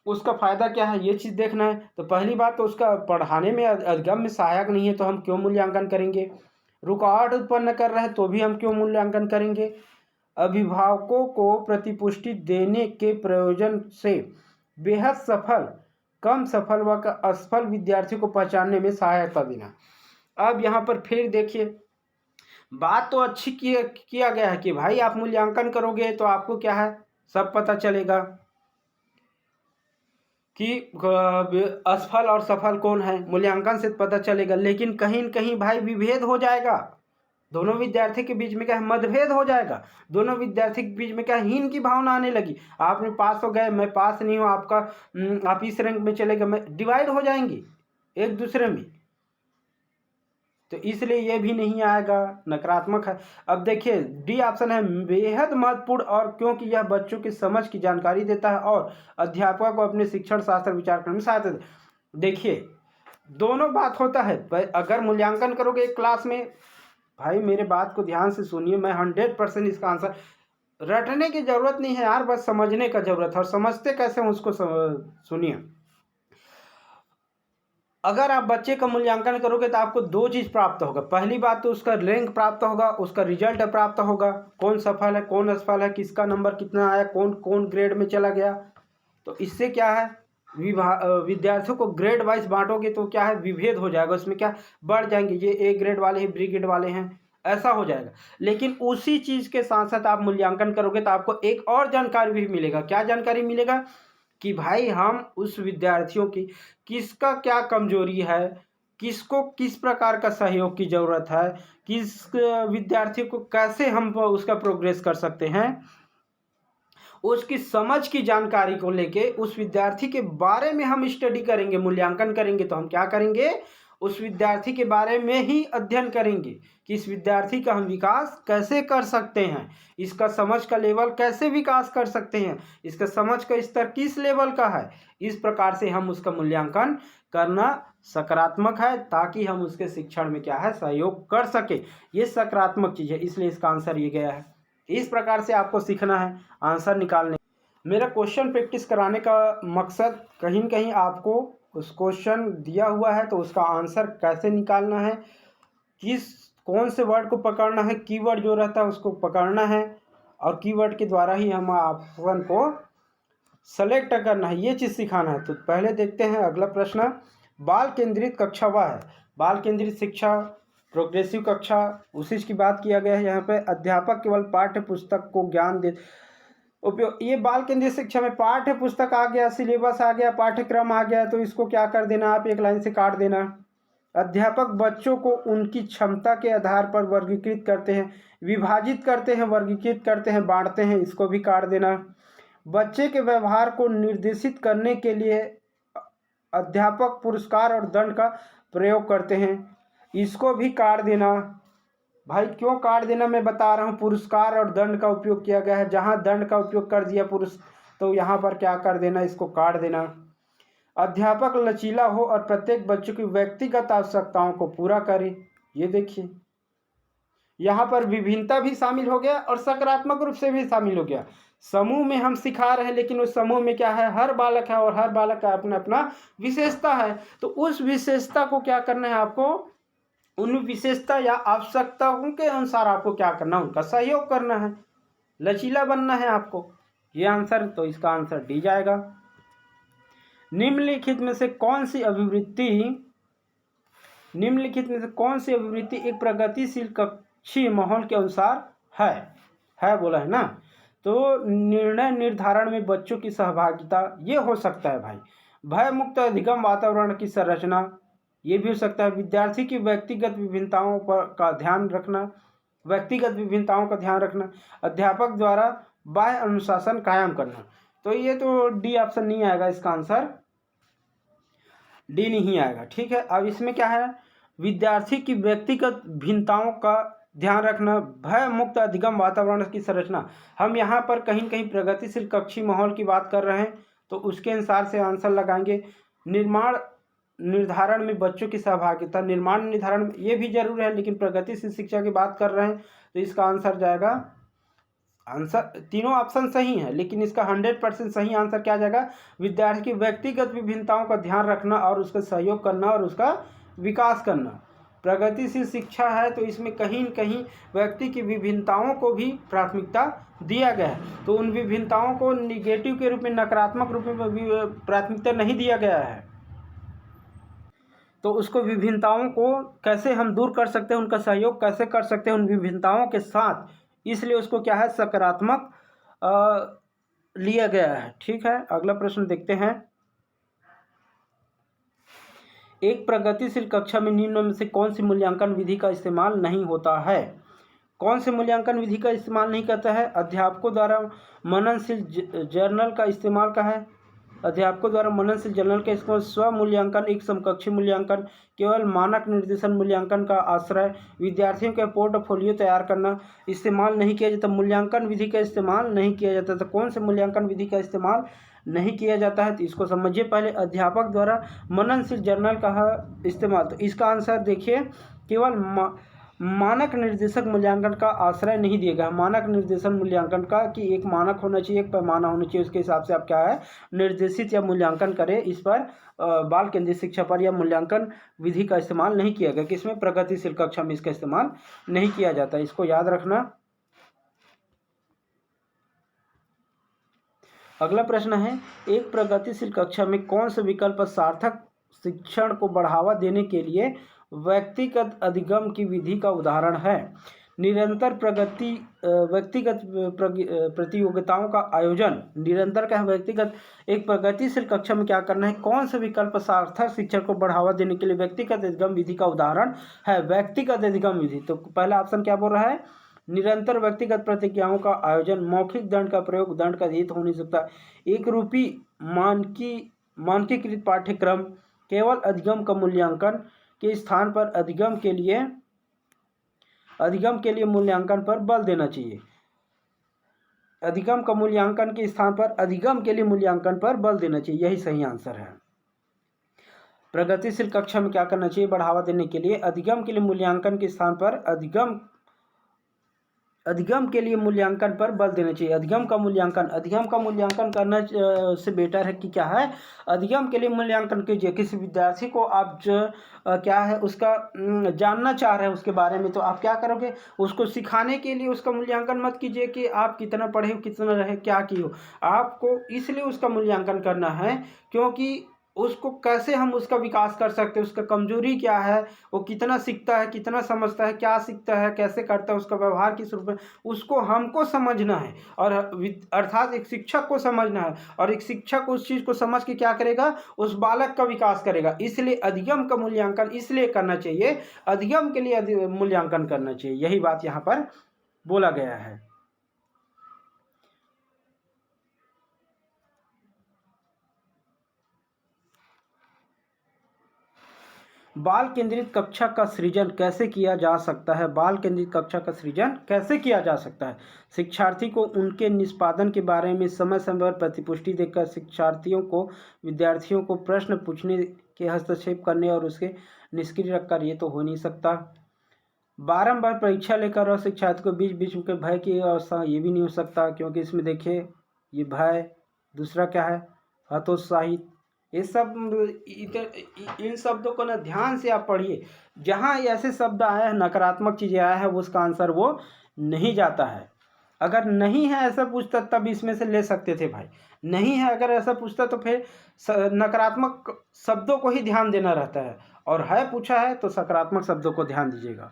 उसका फायदा क्या है, ये चीज़ देखना है। तो पहली बात तो उसका पढ़ाने में अधिगम में सहायक नहीं है तो हम क्यों मूल्यांकन करेंगे, रुकावट उत्पन्न कर रहा है तो भी हम क्यों मूल्यांकन करेंगे। अभिभावकों को प्रतिपुष्टि देने के प्रयोजन से बेहद सफल, कम सफल व असफल विद्यार्थी को पहचानने में सहायता देना। अब यहाँ पर फिर देखिए, बात तो अच्छी किया गया है कि भाई आप मूल्यांकन करोगे तो आपको क्या है, सब पता चलेगा कि असफल और सफल कौन है, मूल्यांकन से पता चलेगा। लेकिन कहीं न कहीं भाई विभेद हो जाएगा, दोनों विद्यार्थी के बीच में क्या है, मतभेद हो जाएगा, दोनों विद्यार्थी के बीच में क्या हीन की भावना आने लगी। आपने पास हो गए, मैं पास नहीं हूँ, आपका आप इस रैंक में चले गए, मैं डिवाइड हो जाएंगे एक दूसरे में। तो इसलिए ये भी नहीं आएगा, नकारात्मक है। अब देखिए डी ऑप्शन है बेहद महत्वपूर्ण, और क्योंकि यह बच्चों की समझ की जानकारी देता है और अध्यापक को अपने शिक्षण शास्त्र विचार करने में सहायता देता है। देखिए दोनों बात होता है, अगर मूल्यांकन करोगे एक क्लास में, भाई मेरे बात को ध्यान से सुनिए, मैं 100% इसका आंसर रटने की ज़रूरत नहीं है यार, बस समझने का ज़रूरत है। और समझते कैसे हैं उसको सुनिए। अगर आप बच्चे का मूल्यांकन करोगे तो आपको दो चीज़ प्राप्त होगा। पहली बात तो उसका रैंक प्राप्त होगा, उसका रिजल्ट प्राप्त होगा, कौन सफल है कौन असफल है, किसका नंबर कितना आया, कौन कौन ग्रेड में चला गया। तो इससे क्या है, विद्यार्थियों को ग्रेड वाइज बांटोगे तो क्या है, विभेद हो जाएगा। उसमें क्या बढ़ जाएंगे, ये ए ग्रेड वाले हैं, बी ग्रेड वाले हैं, ऐसा हो जाएगा। लेकिन उसी चीज़ के साथ साथ आप मूल्यांकन करोगे तो आपको एक और जानकारी भी मिलेगा। क्या जानकारी मिलेगा कि भाई हम उस विद्यार्थियों की किसका क्या कमजोरी है, किसको किस प्रकार का सहयोग की ज़रूरत है, किस विद्यार्थी को कैसे हम उसका प्रोग्रेस कर सकते हैं, उसकी समझ की जानकारी को लेके उस विद्यार्थी के बारे में हम स्टडी करेंगे। मूल्यांकन करेंगे तो हम क्या करेंगे, उस विद्यार्थी के बारे में ही अध्ययन करेंगे कि इस विद्यार्थी का हम विकास कैसे कर सकते हैं, इसका समझ का लेवल कैसे विकास कर सकते हैं, इसका समझ का स्तर किस लेवल का है। इस प्रकार से हम उसका मूल्यांकन करना सकारात्मक है, ताकि हम उसके शिक्षण में क्या है, सहयोग कर सके। ये सकारात्मक चीज़ है, इसलिए इसका आंसर ये गया है। इस प्रकार से आपको सीखना है आंसर निकालने। मेरा क्वेश्चन प्रैक्टिस कराने का मकसद कहीं न कहीं आपको उस क्वेश्चन दिया हुआ है तो उसका आंसर कैसे निकालना है, किस कौन से वर्ड को पकड़ना है, कीवर्ड जो रहता है उसको पकड़ना है, और कीवर्ड के द्वारा ही हम ऑप्शन को सेलेक्ट करना है, ये चीज़ सिखाना है। तो पहले देखते हैं अगला प्रश्न। बाल केंद्रित कक्षा वह है, बाल केंद्रित शिक्षा, प्रोग्रेसिव कक्षा, उसी की बात किया गया है यहाँ पे। अध्यापक केवल पाठ्य पुस्तक को ज्ञान दे उपयोग, ये बाल केंद्रित शिक्षा में पाठ्य पुस्तक आ गया, सिलेबस आ गया, पाठ्यक्रम आ गया, तो इसको क्या कर देना, आप एक लाइन से काट देना। अध्यापक बच्चों को उनकी क्षमता के आधार पर वर्गीकृत करते हैं, विभाजित करते हैं, वर्गीकृत करते हैं, बांटते हैं, इसको भी काट देना। बच्चे के व्यवहार को निर्देशित करने के लिए अध्यापक पुरस्कार और दंड का प्रयोग करते हैं, इसको भी काट देना। भाई क्यों काट देना मैं बता रहा हूँ, पुरस्कार और दंड का उपयोग किया गया है, जहाँ दंड का उपयोग कर दिया पुरुष, तो यहाँ पर क्या कर देना, इसको काट देना। अध्यापक लचीला हो और प्रत्येक बच्चे की व्यक्तिगत आवश्यकताओं को पूरा करे, ये देखिए यहाँ पर विभिन्नता भी शामिल हो गया और सकारात्मक रूप से भी शामिल हो गया। समूह में हम सिखा रहे हैं, लेकिन उस समूह में क्या है, हर बालक है और हर बालक का अपना अपना विशेषता है। तो उस विशेषता को क्या करना है आपको, उन विशेषता या आवश्यकताओं के अनुसार आपको क्या करना है, उनका सहयोग करना है, लचीला बनना है आपको। ये आंसर, तो इसका आंसर डी जाएगा। निम्नलिखित में से कौन सी अभिवृत्ति एक प्रगतिशील कक्षीय माहौल के अनुसार है बोला है ना। तो निर्णय निर्धारण में बच्चों की सहभागिता, ये हो सकता है भाई। भय मुक्त अधिगम वातावरण की संरचना, ये भी हो सकता है। विद्यार्थी की व्यक्तिगत विभिन्नताओं का ध्यान रखना, अध्यापक द्वारा बाह्य अनुशासन कायम करना। तो ये तो डी ऑप्शन नहीं आएगा, इसका आंसर डी नहीं आएगा। ठीक है, अब इसमें क्या है, विद्यार्थी की व्यक्तिगत भिन्नताओं का ध्यान रखना, भय मुक्त अधिगम वातावरण की संरचना। हम यहाँ पर कहीं न कहीं प्रगतिशील कक्षीय माहौल की बात कर रहे हैं, तो उसके अनुसार से आंसर लगाएंगे। निर्माण निर्धारण में बच्चों की सहभागिता, निर्माण निर्धारण ये भी जरूर है, लेकिन प्रगतिशील शिक्षा की बात कर रहे हैं, तो इसका आंसर जाएगा, आंसर तीनों ऑप्शन सही है, लेकिन इसका 100% सही आंसर क्या जाएगा, विद्यार्थी की व्यक्तिगत विभिन्नताओं का ध्यान रखना और उसका सहयोग करना और उसका विकास करना। प्रगतिशील शिक्षा है तो इसमें कहीं न कहीं व्यक्ति की विभिन्नताओं को भी प्राथमिकता दिया गया है, तो उन विभिन्नताओं को निगेटिव के रूप में, नकारात्मक रूप में प्राथमिकता नहीं दिया गया है। तो उसको विभिन्नताओं को कैसे हम दूर कर सकते हैं, उनका सहयोग कैसे कर सकते हैं उन विभिन्नताओं के साथ, इसलिए उसको क्या है, सकारात्मक लिया गया है। ठीक है, अगला प्रश्न देखते हैं। एक प्रगतिशील कक्षा में निम्न में से कौन सी मूल्यांकन विधि का इस्तेमाल नहीं होता है। कौन से मूल्यांकन विधि का इस्तेमाल नहीं करता है, अध्यापकों द्वारा मननशील जर्नल का इस्तेमाल का है। अध्यापकों द्वारा मननशील जर्नल का इस्तेमाल, स्व मूल्यांकन, एक समकक्षी मूल्यांकन, केवल मानक निर्देशन मूल्यांकन का आश्रय, विद्यार्थियों के पोर्टफोलियो तैयार करना, इस्तेमाल नहीं किया जाता। मूल्यांकन विधि का इस्तेमाल नहीं किया जाता, तो कौन से मूल्यांकन विधि का इस्तेमाल नहीं किया जाता है, तो इसको समझिए पहले। अध्यापक द्वारा मननशील जर्नल का इस्तेमाल, तो इसका आंसर देखिए, केवल मानक निर्देशक मूल्यांकन का आश्रय नहीं दिया गया। मानक निर्देशन मूल्यांकन का कि एक मानक होना चाहिए, एक पैमाना होना चाहिए, उसके हिसाब से आप क्या है निर्देशित या मूल्यांकन करें। इस पर बाल केंद्रित शिक्षा पर या मूल्यांकन विधि का इस्तेमाल नहीं किया गया, किसमें प्रगतिशील कक्षा में इसका इस्तेमाल नहीं किया जाता, इसको याद रखना। अगला प्रश्न है, एक प्रगतिशील कक्षा में कौन से विकल्प सार्थक शिक्षण को बढ़ावा देने के लिए व्यक्तिगत अधिगम की विधि का उदाहरण है? निरंतर प्रगति व्यक्तिगत प्रतियोगिताओं का आयोजन, निरंतर का व्यक्तिगत, एक प्रगतिशील कक्षा में क्या करना है, कौन से विकल्प सार्थक शिक्षण को बढ़ावा देने के लिए व्यक्तिगत अधिगम विधि का उदाहरण है? व्यक्तिगत अधिगम विधि। तो पहला ऑप्शन क्या बोल रहा है, निरंतर व्यक्तिगत प्रतिक्रियाओं का आयोजन, मौखिक दंड का प्रयोग, दंड का हित हो नहीं सकता, एक रूपी मानकीकृत पाठ्यक्रम, केवल अधिगम का मूल्यांकन के स्थान पर अधिगम के लिए मूल्यांकन पर बल देना चाहिए। अधिगम का मूल्यांकन के स्थान पर अधिगम के लिए मूल्यांकन पर बल देना चाहिए, यही सही आंसर है। प्रगतिशील कक्षा में क्या करना चाहिए बढ़ावा देने के लिए, अधिगम के लिए मूल्यांकन के स्थान पर अधिगम के लिए मूल्यांकन पर बल देना चाहिए। अधिगम का मूल्यांकन करना से बेटर है कि क्या है, अधिगम के लिए मूल्यांकन कीजिए। किसी विद्यार्थी को आप क्या है उसका जानना चाह रहे हैं उसके बारे में, तो आप क्या करोगे, उसको सिखाने के लिए उसका मूल्यांकन मत कीजिए कि आप कितना पढ़े हो, कितना रहे, क्या की हो। आपको इसलिए उसका मूल्यांकन करना है क्योंकि उसको कैसे हम उसका विकास कर सकते हैं, उसका कमजोरी क्या है, वो कितना सीखता है, कितना समझता है, क्या सीखता है, कैसे करता है, उसका व्यवहार किस रूप में, उसको हमको समझना है। और अर्थात एक शिक्षक को समझना है, और एक शिक्षक उस चीज़ को समझ के क्या करेगा, उस बालक का विकास करेगा। इसलिए अधिगम का मूल्यांकन इसलिए करना चाहिए, अधिगम के लिए मूल्यांकन करना चाहिए, यही बात यहाँ पर बोला गया है। बाल केंद्रित कक्षा का सृजन कैसे किया जा सकता है? बाल केंद्रित कक्षा का सृजन कैसे किया जा सकता है? शिक्षार्थी को उनके निष्पादन के बारे में समय समय पर प्रतिपुष्टि देकर विद्यार्थियों को प्रश्न पूछने के हस्तक्षेप करने और उसके निष्क्रिय रखकर, ये तो हो नहीं सकता। बारंबार परीक्षा लेकर और शिक्षार्थी को बीच बीच में भय की अवस्था, ये भी नहीं हो सकता, क्योंकि इसमें देखिए ये भय, दूसरा क्या है हतोत्साहित। ये सब इन शब्दों को ना ध्यान से आप पढ़िए, जहाँ ऐसे शब्द आए हैं, नकारात्मक चीज़ें आया है, वो उसका आंसर वो नहीं जाता है। अगर नहीं है ऐसा पूछता तब इसमें से ले सकते थे भाई, नहीं है अगर ऐसा पूछता तो फिर नकारात्मक शब्दों को ही ध्यान देना रहता है, और है पूछा है तो सकारात्मक शब्दों को ध्यान दीजिएगा।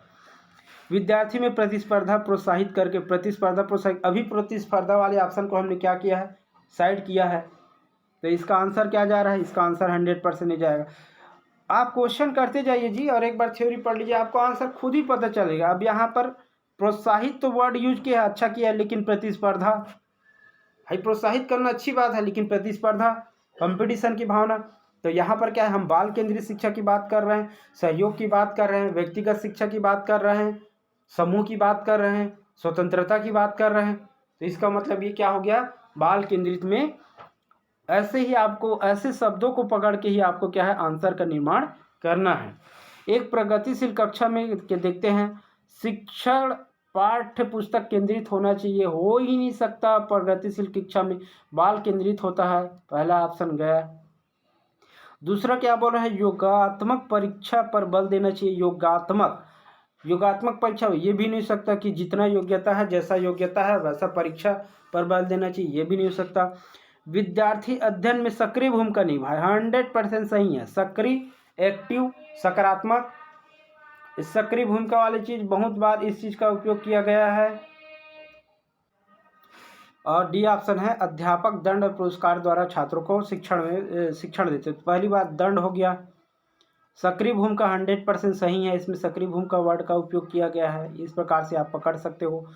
विद्यार्थी में प्रतिस्पर्धा प्रोत्साहित करके, अभी प्रतिस्पर्धा वाले ऑप्शन को हमने क्या किया है, साइड किया है, तो इसका आंसर क्या जा रहा है, इसका आंसर 100% नहीं जाएगा। आप क्वेश्चन करते जाइए जी, और एक बार थ्योरी पढ़ लीजिए, आपको आंसर खुद ही पता चलेगा। अब यहाँ पर प्रोत्साहित तो वर्ड यूज किया है, अच्छा किया है, लेकिन प्रतिस्पर्धा, भाई प्रोत्साहित करना अच्छी बात है, लेकिन प्रतिस्पर्धा, कंपटीशन की भावना, तो यहाँ पर क्या है, हम बाल केंद्रित शिक्षा की बात कर रहे हैं, सहयोग की बात कर रहे हैं, व्यक्तिगत शिक्षा की बात कर रहे हैं, समूह की बात कर रहे हैं, स्वतंत्रता की बात कर रहे हैं। तो इसका मतलब ये क्या हो गया, बाल केंद्रित में ऐसे ही आपको, ऐसे शब्दों को पकड़ के ही आपको क्या है आंसर का निर्माण करना है। एक प्रगतिशील कक्षा में के देखते हैं, शिक्षण पाठ्य पुस्तक केंद्रित होना चाहिए, हो ही नहीं सकता। प्रगतिशील कक्षा में बाल केंद्रित होता है, पहला ऑप्शन गया। दूसरा क्या बोल रहा है, योगात्मक परीक्षा पर बल देना चाहिए। योगात्मक परीक्षा, ये भी नहीं हो सकता कि जितना योग्यता है, जैसा योग्यता है वैसा परीक्षा पर बल देना चाहिए, ये भी नहीं हो सकता। विद्यार्थी अध्ययन में सक्रिय भूमिका निभाए, 100% सही है। सक्रिय, एक्टिव, सकारात्मक, इस सक्रिय भूमिका वाली चीज बहुत बार इस चीज का उपयोग किया गया है। और डी ऑप्शन है, अध्यापक दंड और पुरस्कार द्वारा छात्रों को शिक्षण देते। तो पहली बात दंड हो गया। सक्रिय भूमिका 100% सही है, इसमें सक्रिय भूमिका वर्ड का उपयोग किया गया है, इस प्रकार से आप पकड़ सकते हो।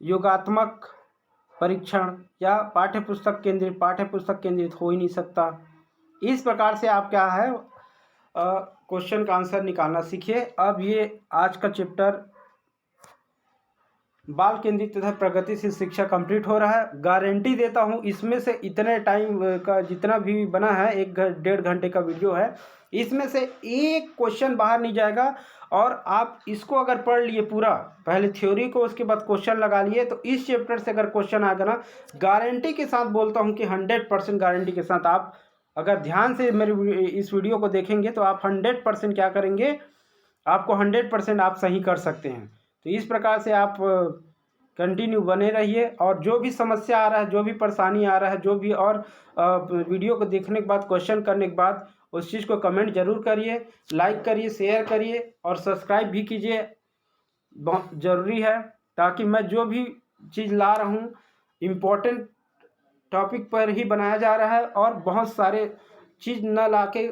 योगात्मक परीक्षण या पाठ्य पुस्तक केंद्रित हो ही नहीं सकता। इस प्रकार से आप क्या है क्वेश्चन का आंसर निकालना सीखिए। अब ये आज का चैप्टर बाल केंद्रित तथा प्रगतिशील शिक्षा कंप्लीट हो रहा है। गारंटी देता हूँ इसमें से इतने टाइम का जितना भी बना है, 1-1.5 घंटे का वीडियो है, इसमें से एक क्वेश्चन बाहर नहीं जाएगा। और आप इसको अगर पढ़ लिए पूरा, पहले थ्योरी को, उसके बाद क्वेश्चन लगा लिए, तो इस चैप्टर से अगर क्वेश्चन आएगा ना, गारंटी के साथ बोलता हूँ कि 100% गारंटी के साथ आप अगर ध्यान से मेरे इस वीडियो को देखेंगे तो आप 100% क्या करेंगे, आपको 100% आप सही कर सकते हैं। तो इस प्रकार से आप कंटिन्यू बने रहिए, और जो भी समस्या आ रहा है, जो भी परेशानी आ रहा है, जो भी, और वीडियो को देखने के बाद, क्वेश्चन करने के बाद, उस चीज़ को कमेंट जरूर करिए, लाइक करिए, शेयर करिए और सब्सक्राइब भी कीजिए, बहुत ज़रूरी है, ताकि मैं जो भी चीज़ ला रहा हूँ इम्पोर्टेंट टॉपिक पर ही बनाया जा रहा है, और बहुत सारे चीज़ न ला के,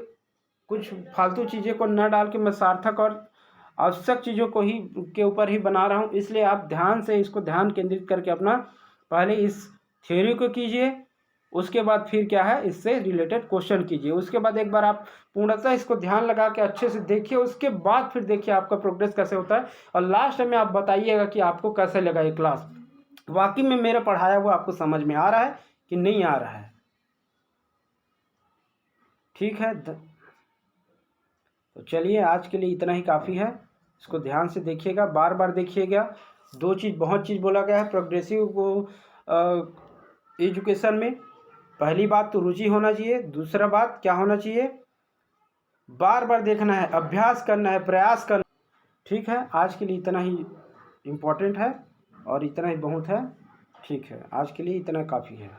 कुछ फालतू चीज़ें को न डाल के, मैं सार्थक और आवश्यक चीज़ों को ही के ऊपर ही बना रहा हूँ। इसलिए आप ध्यान से इसको ध्यान केंद्रित करके अपना पहले इस थ्योरी को कीजिए, उसके बाद फिर क्या है, इससे रिलेटेड क्वेश्चन कीजिए। उसके बाद एक बार आप पूर्णतः इसको ध्यान लगा के अच्छे से देखिए, उसके बाद फिर देखिए आपका प्रोग्रेस कैसे होता है, और लास्ट में आप बताइएगा कि आपको कैसे लगा ये क्लास, वाकई में मेरा पढ़ाया हुआ आपको समझ में आ रहा है कि नहीं आ रहा है। ठीक है, तो चलिए आज के लिए इतना ही काफ़ी है। इसको ध्यान से देखिएगा, बार बार देखिएगा। दो चीज़, बहुत चीज़ बोला गया है प्रोग्रेसिव को एजुकेशन में। पहली बात तो रुचि होना चाहिए, दूसरा बात क्या होना चाहिए, बार बार देखना है, अभ्यास करना है, प्रयास करना। ठीक है, आज के लिए इतना ही इम्पोर्टेंट है और इतना ही बहुत है। ठीक है, आज के लिए इतना काफ़ी है।